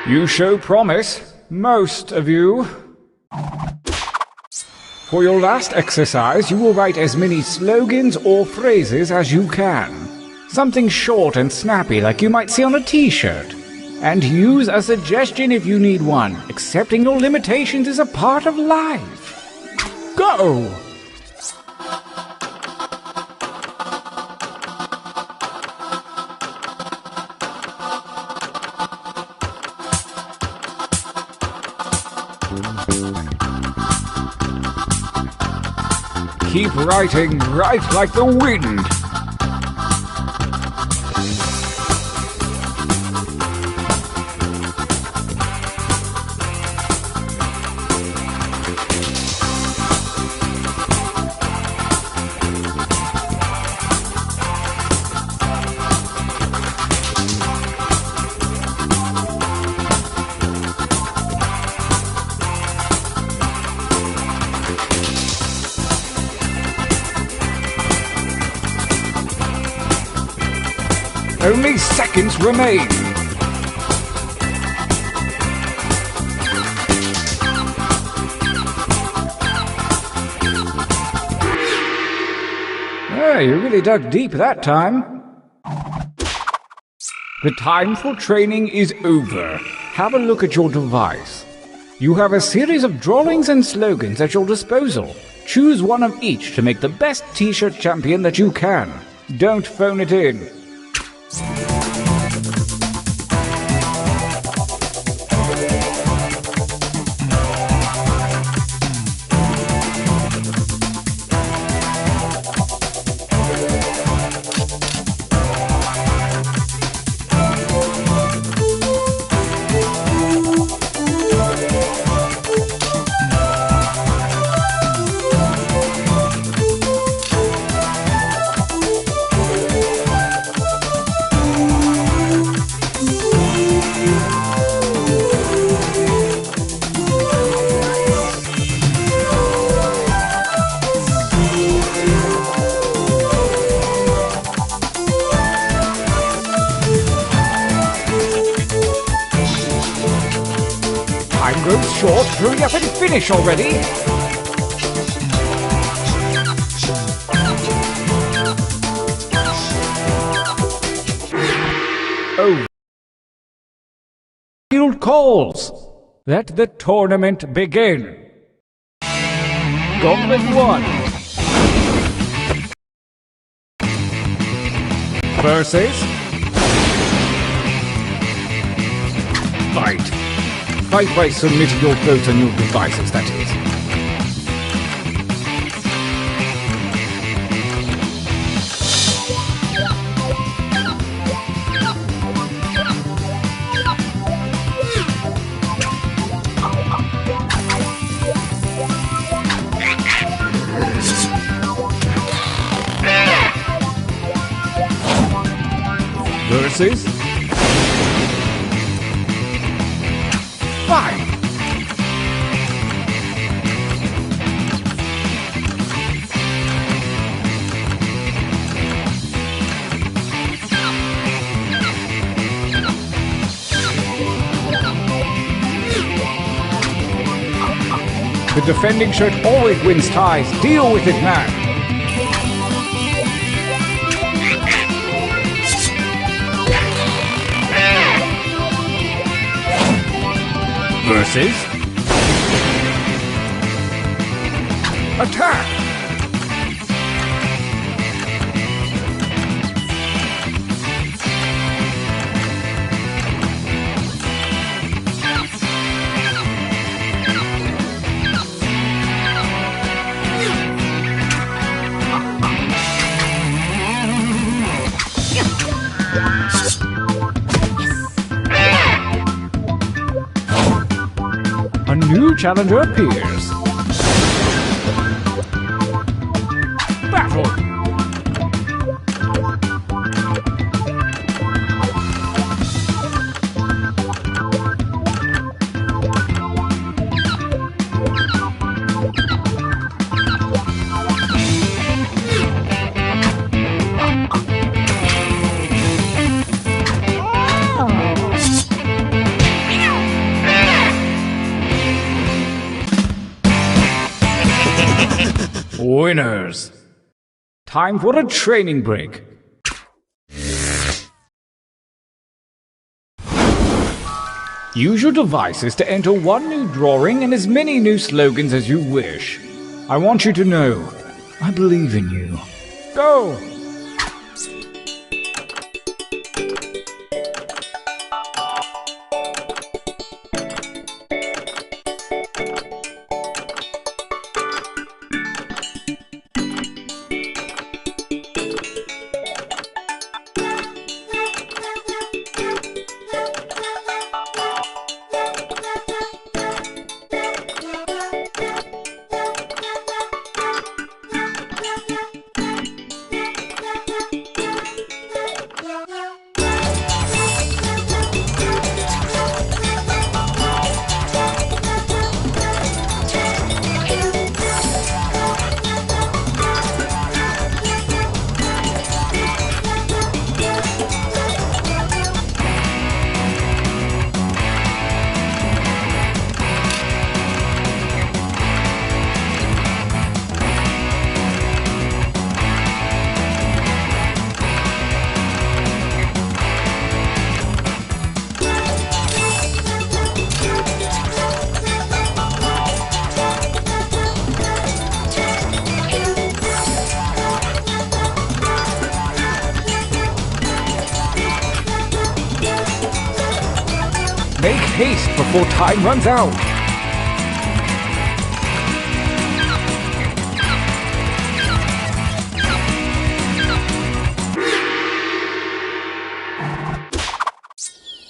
You show promise, most of you. For your last exercise, you will write as many slogans or phrases as you can. Something short and snappy like you might see on a t-shirt. And use a suggestion if you need one. Accepting your limitations is a part of life. Go! Keep writing, write like the wind. Only seconds remain. You really dug deep that time. The time for training is over. Have a look at your device. You have a series of drawings and slogans at your disposal. Choose one of each to make the best t-shirt champion that you can. Don't phone it in. Time grows short. Hurry up and finish already. Oh. Field calls. Let the tournament begin. Gauntlet 1. Versus. Fight. Fight by submitting your vote on your devices, that is. Versus. Fight! The defending shirt always wins ties. Deal with it, man. Versus. Attack! A new challenger appears. Battle! Winners. Time for a training break. Use your devices to enter one new drawing and as many new slogans as you wish. I want you to know, I believe in you. Go! Make haste before time runs out.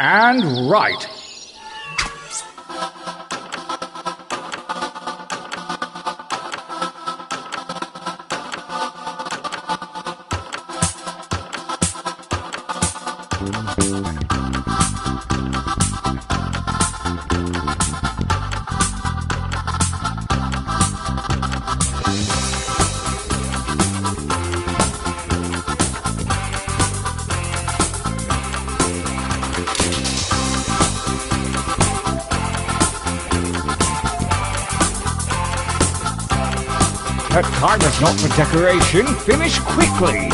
And right. That time is not for decoration. Finish quickly.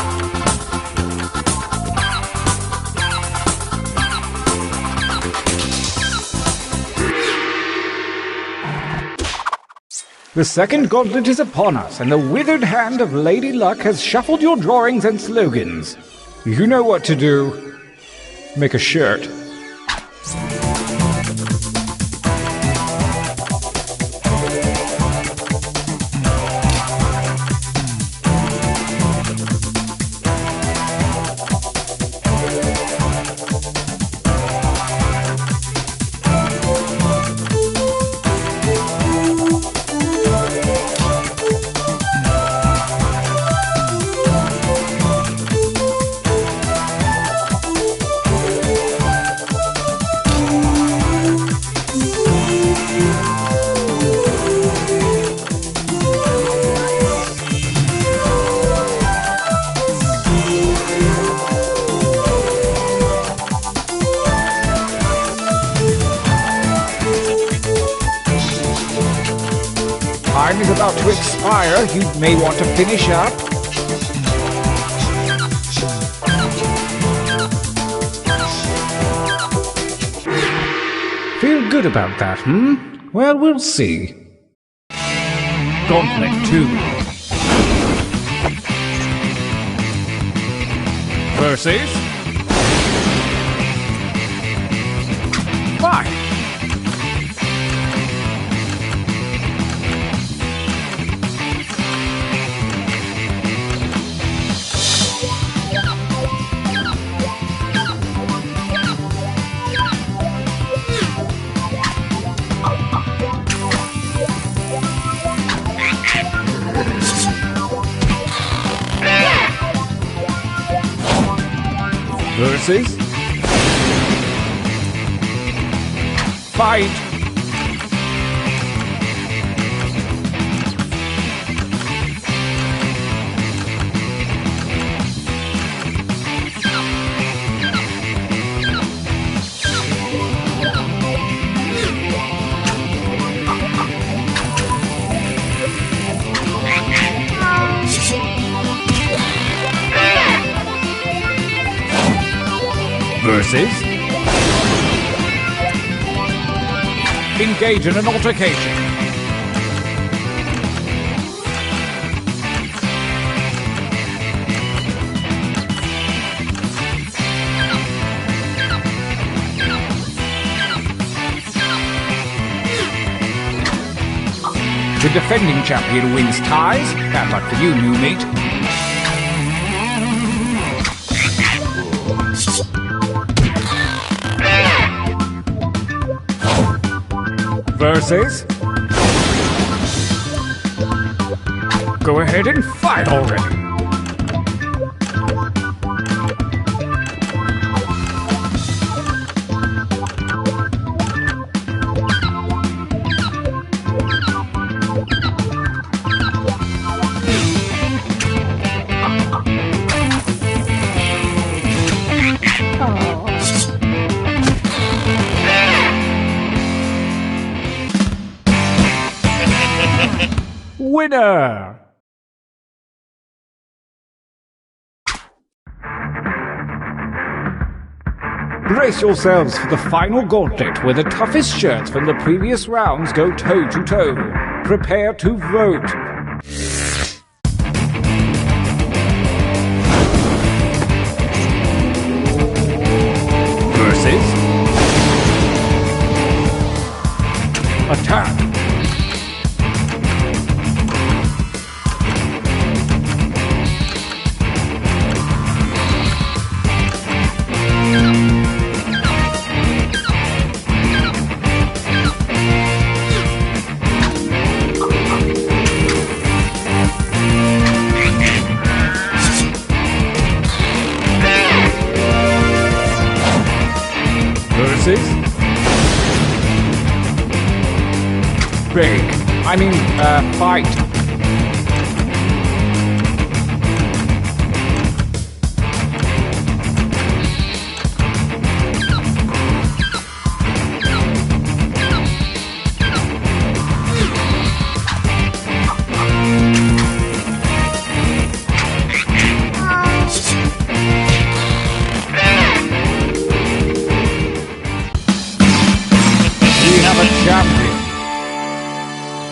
The second gauntlet is upon us, and the withered hand of Lady Luck has shuffled your drawings and slogans. You know what to do. Make a shirt. Time is about to expire. You may want to finish up. Feel good about that, Well, we'll see. Gauntlet 2. Versus... Fight! Versus... Fight! Versus. Engage in an altercation. The defending champion wins ties. Bad luck for you, new mate. Versus. Go ahead and fight already. Winner! Brace yourselves for the final gauntlet where the toughest shirts from the previous rounds go toe to toe. Prepare to vote. Versus. Attack. Big. Fight.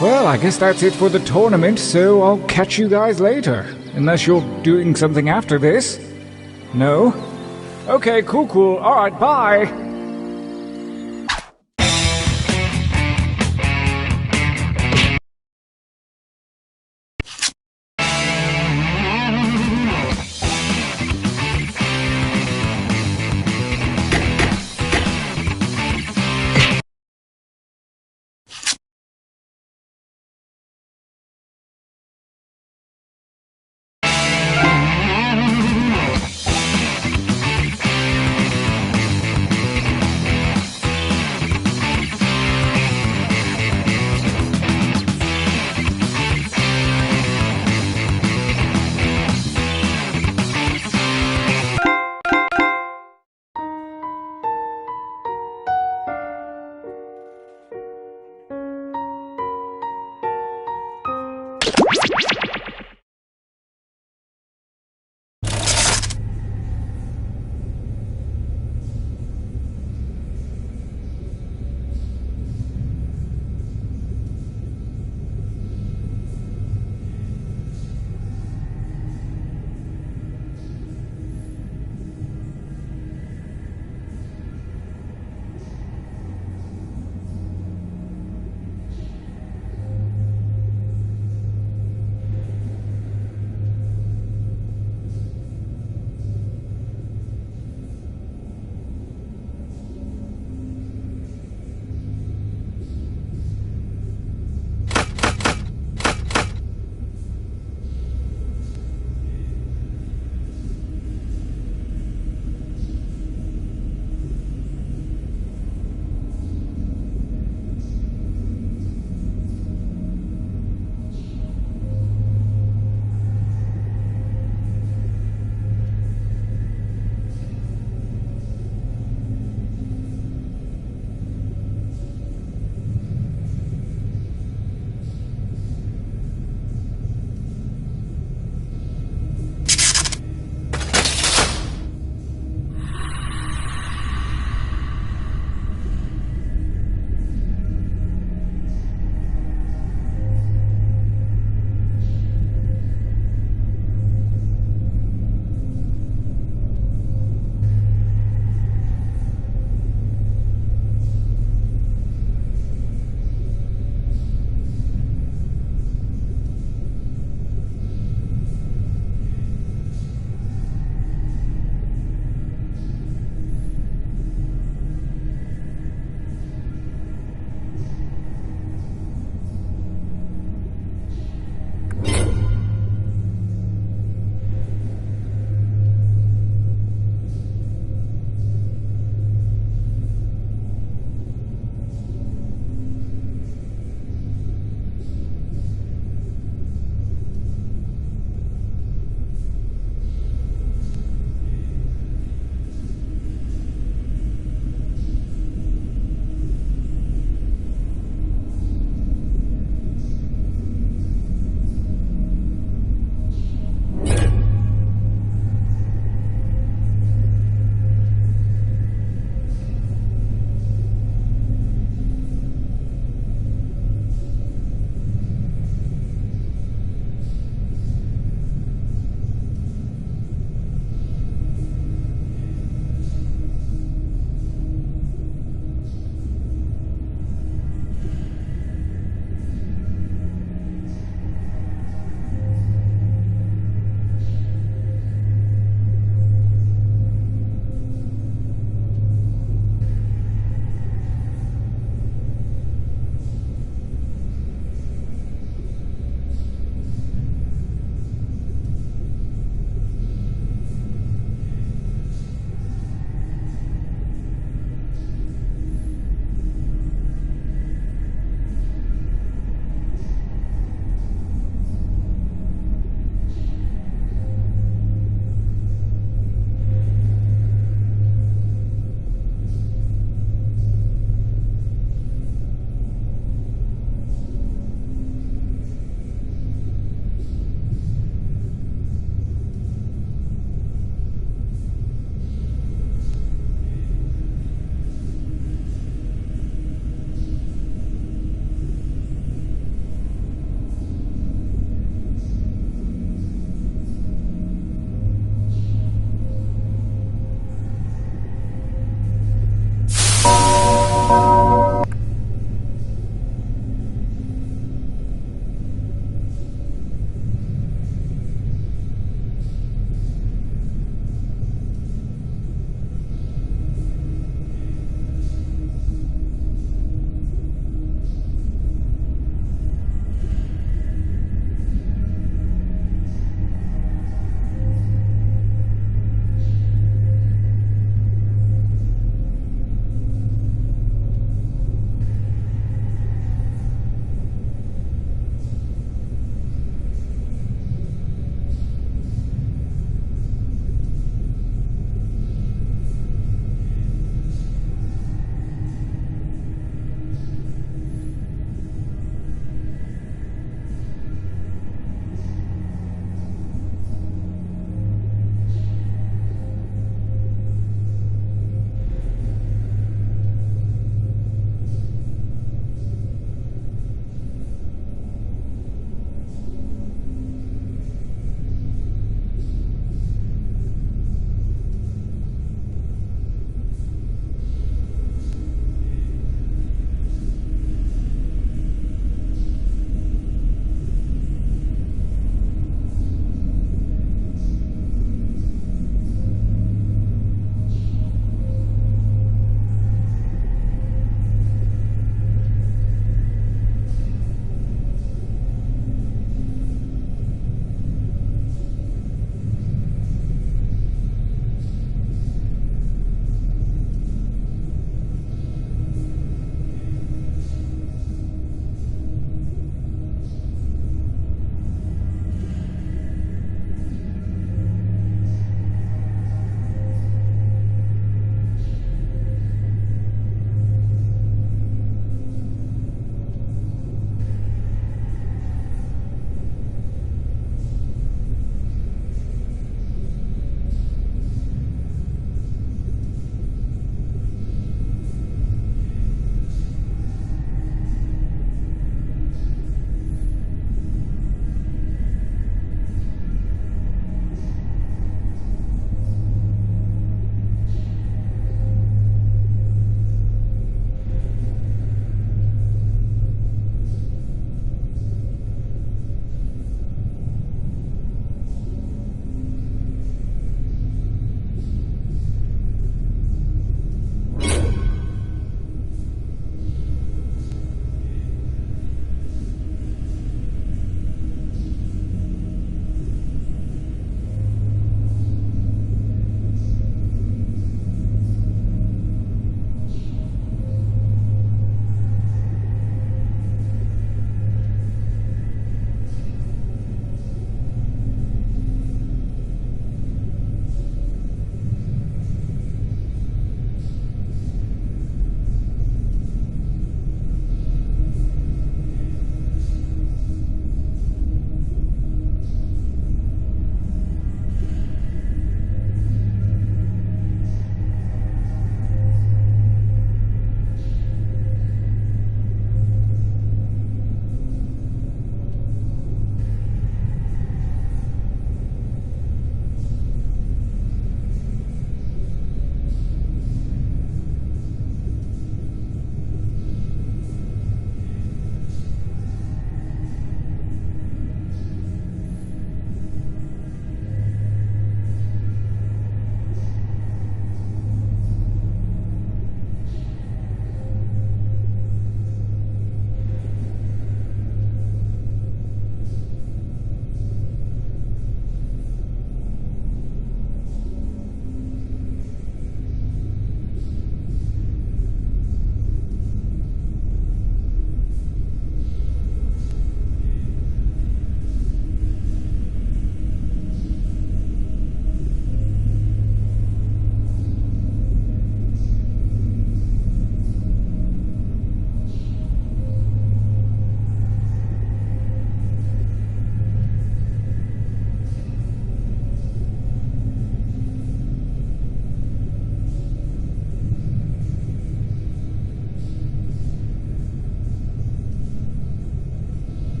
Well, I guess that's it for the tournament, so I'll catch you guys later. Unless you're doing something after this. No? Okay, cool. Alright, bye!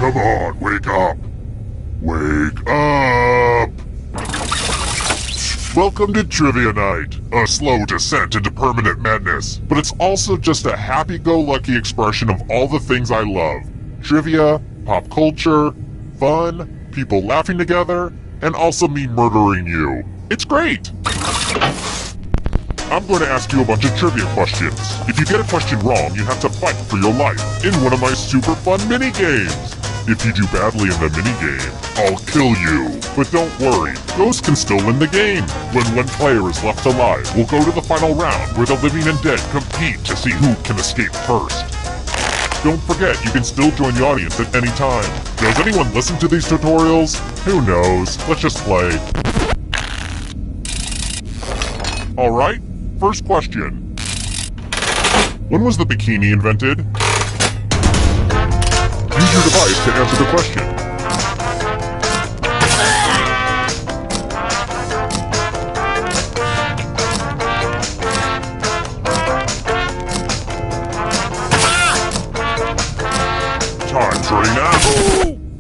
Come on, wake up. Wake up! Welcome to Trivia Night, a slow descent into permanent madness, but it's also just a happy-go-lucky expression of all the things I love. Trivia, pop culture, fun, people laughing together, and also me murdering you. It's great! I'm going to ask you a bunch of trivia questions. If you get a question wrong, you have to fight for your life in one of my super fun mini-games. If you do badly in the minigame, I'll kill you. But don't worry, ghosts can still win the game. When one player is left alive, we'll go to the final round where the living and dead compete to see who can escape first. Don't forget, you can still join the audience at any time. Does anyone listen to these tutorials? Who knows? Let's just play. Alright, first question. When was the bikini invented? Use your device to answer the question. Time's running out.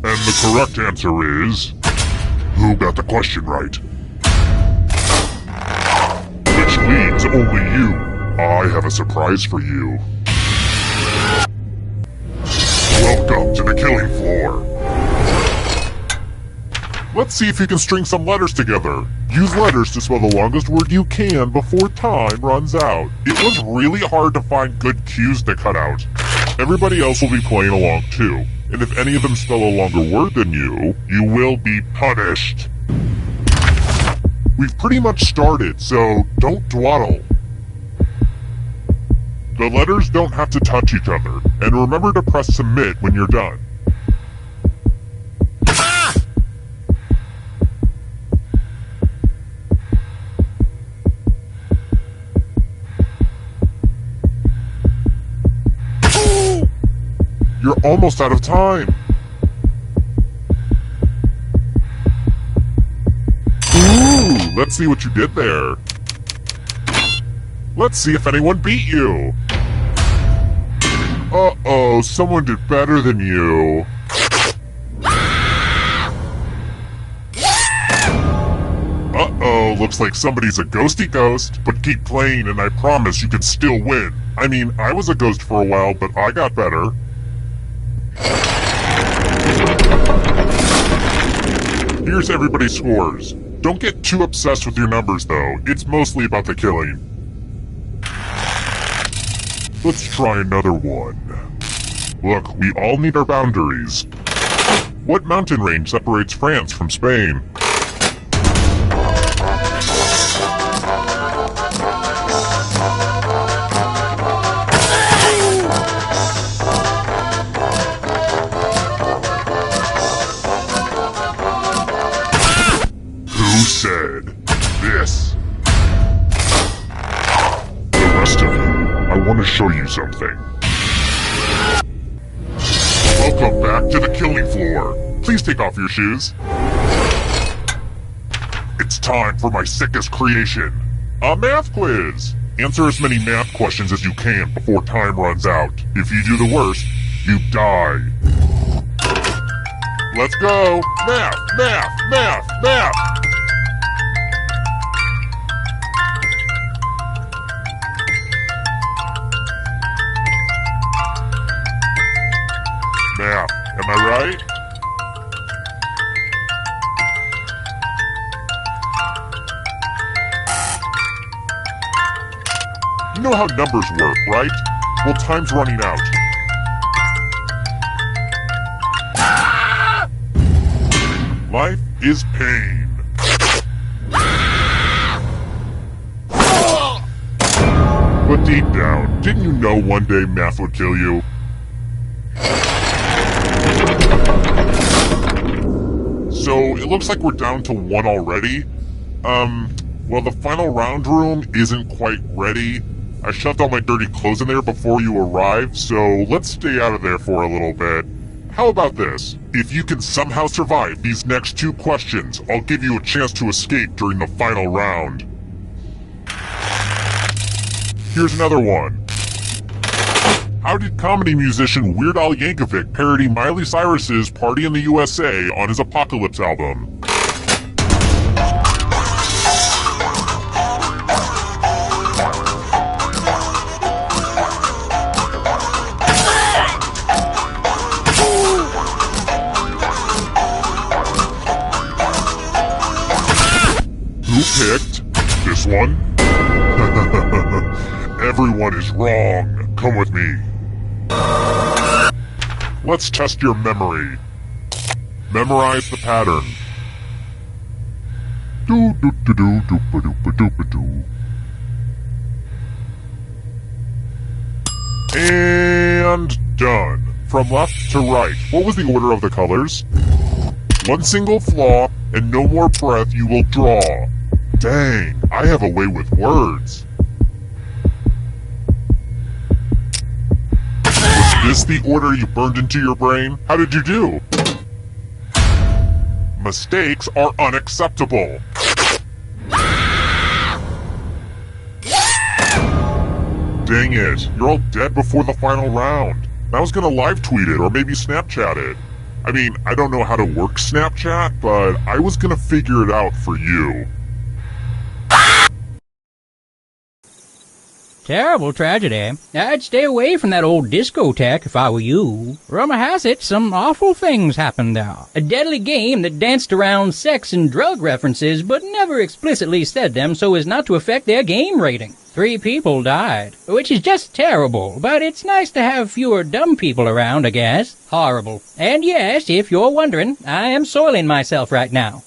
And the correct answer is... Who got the question right? Which means only you. I have a surprise for you. Welcome to the killing floor. Let's see if you can string some letters together. Use letters to spell the longest word you can before time runs out. It was really hard to find good cues to cut out. Everybody else will be playing along too. And if any of them spell a longer word than you, you will be punished. We've pretty much started, so don't dawdle. The letters don't have to touch each other, and remember to press submit when you're done. You're almost out of time. Ooh, let's see what you did there. Let's see if anyone beat you. Uh-oh, someone did better than you. Uh-oh, looks like somebody's a ghosty ghost, but keep playing and I promise you can still win. I mean, I was a ghost for a while, but I got better. Here's everybody's scores. Don't get too obsessed with your numbers, though. It's mostly about the killing. Let's try another one. Look, we all need our boundaries. What mountain range separates France from Spain? Who said this? The rest of you, I want to show you something. Welcome back to the killing floor. Please take off your shoes. It's time for my sickest creation, a math quiz. Answer as many math questions as you can before time runs out. If you do the worst, you die. Let's go. Math, math, math, math. Math, am I right? You know how numbers work, right? Well, time's running out. Life is pain. But deep down, didn't you know one day math would kill you? So, it looks like we're down to one already. Well, the final round room isn't quite ready. I shoved all my dirty clothes in there before you arrived, so let's stay out of there for a little bit. How about this? If you can somehow survive these next two questions, I'll give you a chance to escape during the final round. Here's another one. How did comedy musician Weird Al Yankovic parody Miley Cyrus's Party in the USA on his Apocalypse album? Who picked this one? Everyone is wrong. Come with me. Let's test your memory. Memorize the pattern. Do do do do do ba do ba do ba do. And done. From left to right. What was the order of the colors? One single flaw, and no more breath you will draw. Dang, I have a way with words. Was this the order you burned into your brain? How did you do? Mistakes are unacceptable. Dang it, you're all dead before the final round. I was gonna live tweet it or maybe Snapchat it. I mean, I don't know how to work Snapchat, but I was gonna figure it out for you. Terrible tragedy. I'd stay away from that old discotheque if I were you. Rumor has it some awful things happened there. A deadly game that danced around sex and drug references but never explicitly said them so as not to affect their game rating. 3 people died, which is just terrible, but it's nice to have fewer dumb people around, I guess. Horrible. And yes, if you're wondering, I am soiling myself right now.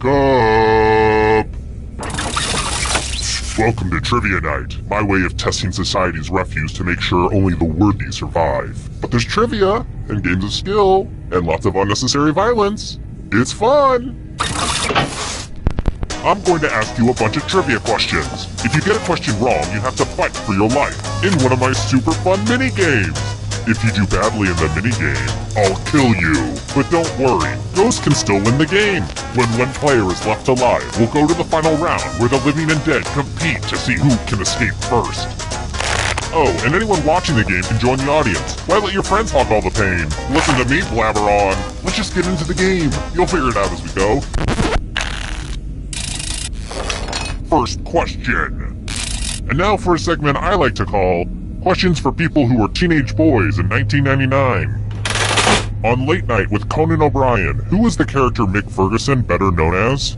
Wake up! Welcome to Trivia Night, my way of testing society's refuse to make sure only the worthy survive. But there's trivia, and games of skill, and lots of unnecessary violence. It's fun! I'm going to ask you a bunch of trivia questions. If you get a question wrong, you have to fight for your life in one of my super fun mini-games. If you do badly in the mini-game, I'll kill you. But don't worry, Ghost can still win the game. When one player is left alive, we'll go to the final round where the living and dead compete to see who can escape first. Oh, and anyone watching the game can join the audience. Why let your friends hog all the pain? Listen to me blabber on. Let's just get into the game. You'll figure it out as we go. First question. And now for a segment I like to call Questions for People Who Were Teenage Boys in 1999. On Late Night with Conan O'Brien, who was the character Mick Ferguson better known as?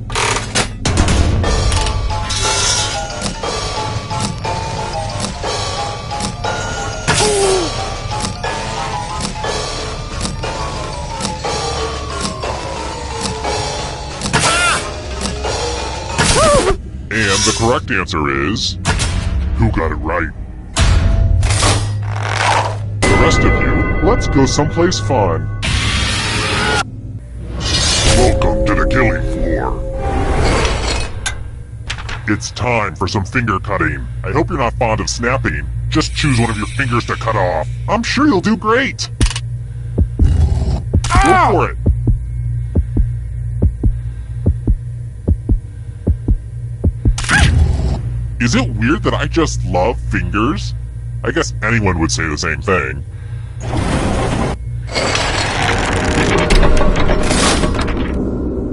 And the correct answer is... Who got it right? The rest of you, let's go someplace fun. Welcome to the killing floor. It's time for some finger cutting. I hope you're not fond of snapping. Just choose one of your fingers to cut off. I'm sure you'll do great. Go for it. Is it weird that I just love fingers? I guess anyone would say the same thing.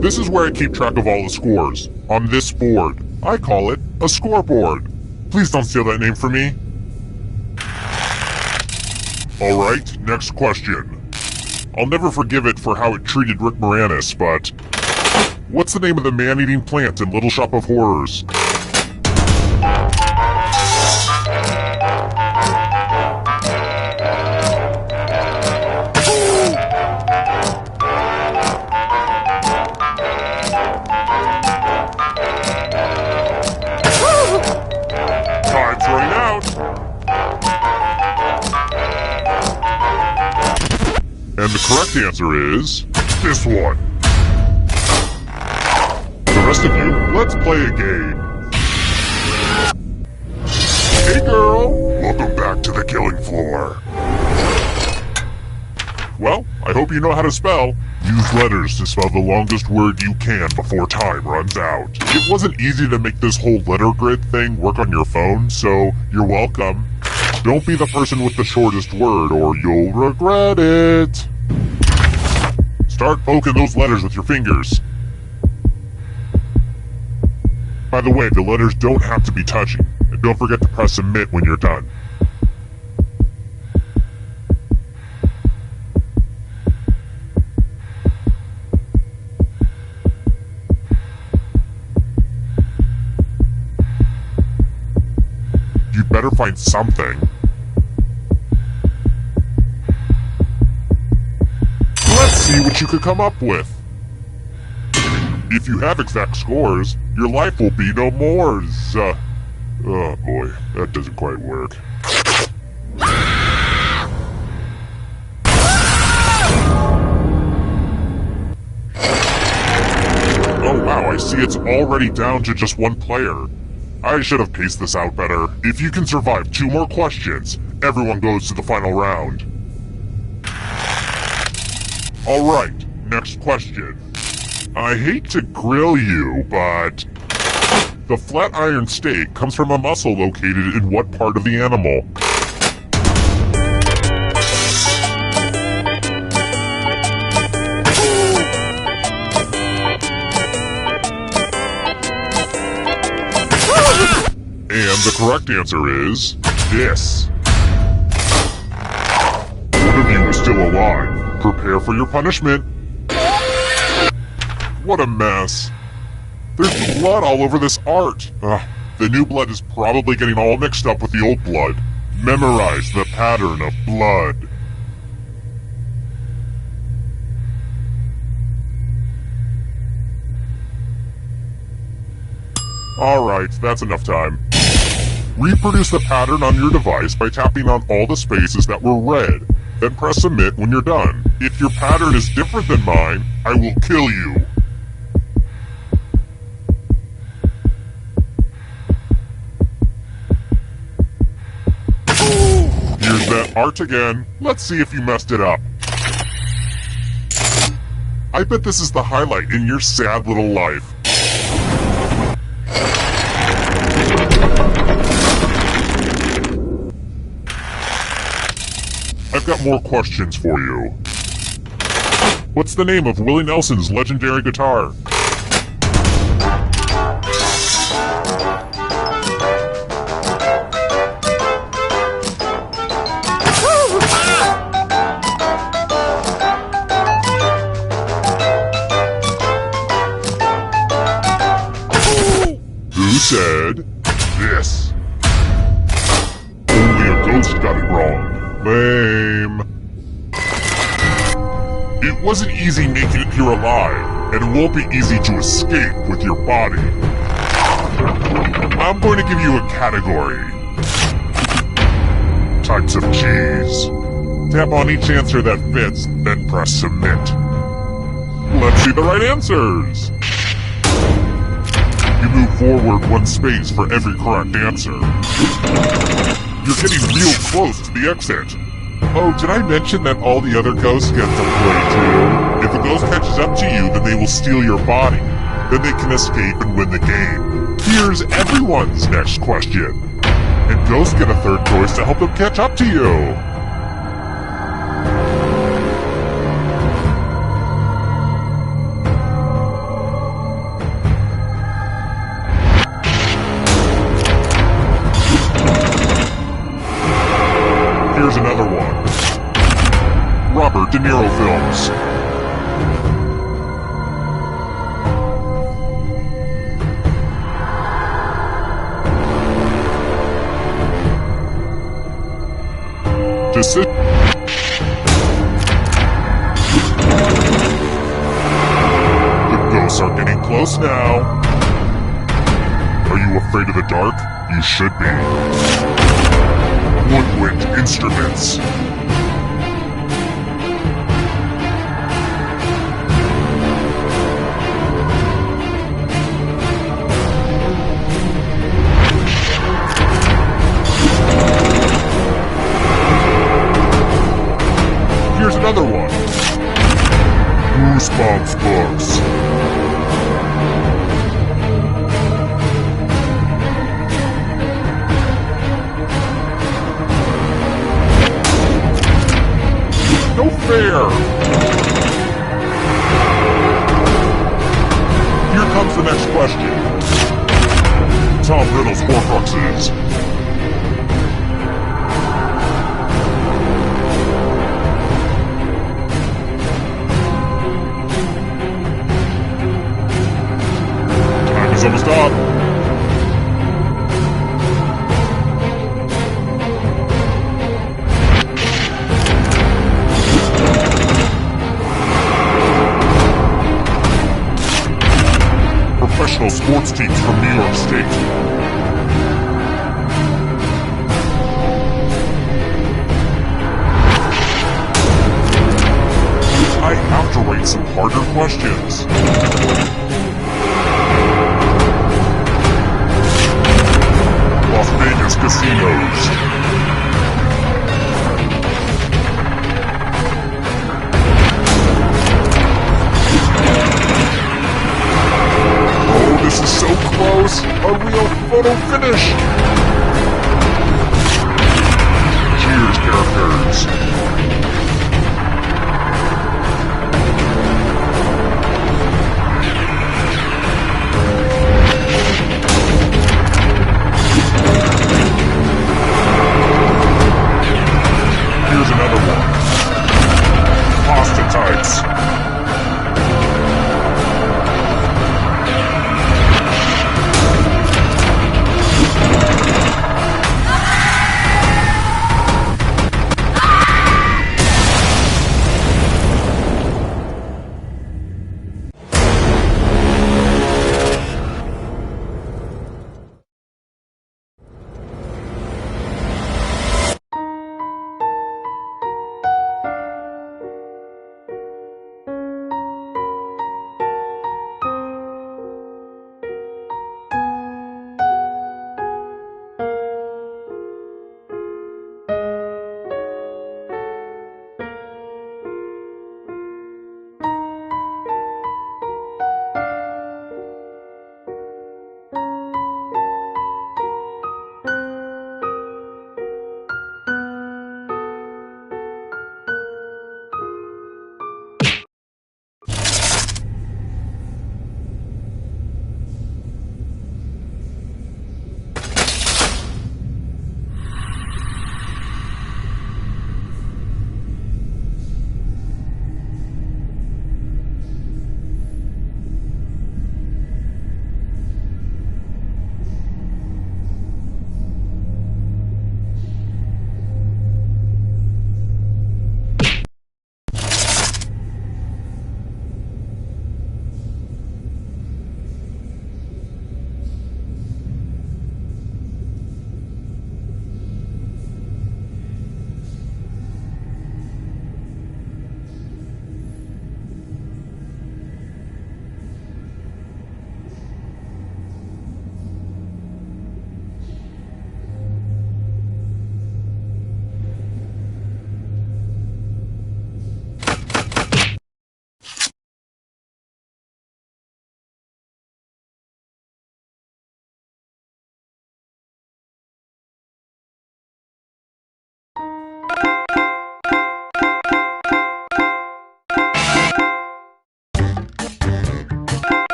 This is where I keep track of all the scores. On this board. I call it a scoreboard. Please don't steal that name from me. Alright, next question. I'll never forgive it for how it treated Rick Moranis, but... what's the name of the man-eating plant in Little Shop of Horrors? Time's running out! And the correct answer is... this one. The rest of you, let's play a game. Hey girl! Welcome back to the killing floor. Well, I hope you know how to spell. Use letters to spell the longest word you can before time runs out. It wasn't easy to make this whole letter grid thing work on your phone, so you're welcome. Don't be the person with the shortest word or you'll regret it. Start poking those letters with your fingers. By the way, the letters don't have to be touching. And don't forget to press submit when you're done. You better find something. Let's see what you could come up with. If you have exact scores, your life will be no more. Oh boy, that doesn't quite work. Oh wow, I see it's already down to just one player. I should have paced this out better. If you can survive 2 more questions, everyone goes to the final round. Alright, next question. I hate to grill you, but... the flat iron steak comes from a muscle located in what part of the animal? And the correct answer is... this. One of you is still alive. Prepare for your punishment. What a mess. There's blood all over this art. The new blood is probably getting all mixed up with the old blood. Memorize the pattern of blood. Alright, that's enough time. Reproduce the pattern on your device by tapping on all the spaces that were red. Then press submit when you're done. If your pattern is different than mine, I will kill you. Here's that art again. Let's see if you messed it up. I bet this is the highlight in your sad little life. I've got more questions for you. What's the name of Willie Nelson's legendary guitar? Who said this? Only a ghost got it wrong. Lame. It wasn't easy making it here alive, and it won't be easy to escape with your body. I'm going to give you a category. Types of cheese. Tap on each answer that fits, then press submit. Let's see the right answers. You move forward one space for every correct answer. You're getting real close to the exit. Oh, did I mention that all the other ghosts get to play too? If a ghost catches up to you, then they will steal your body. Then they can escape and win the game. Here's everyone's next question. And ghosts get a third choice to help them catch up to you. Here's another one. Robert De Niro films. The ghosts are getting close now. Are you afraid of the dark? You should be. Woodwind instruments. Here's another one. Goosebumps books. No fair! Here comes the next question. Tom Riddle's Horcruxes. Time is almost up. Professional sports teams from New York State. I have to write some harder questions. Las Vegas casinos. This is so close! A real photo finish!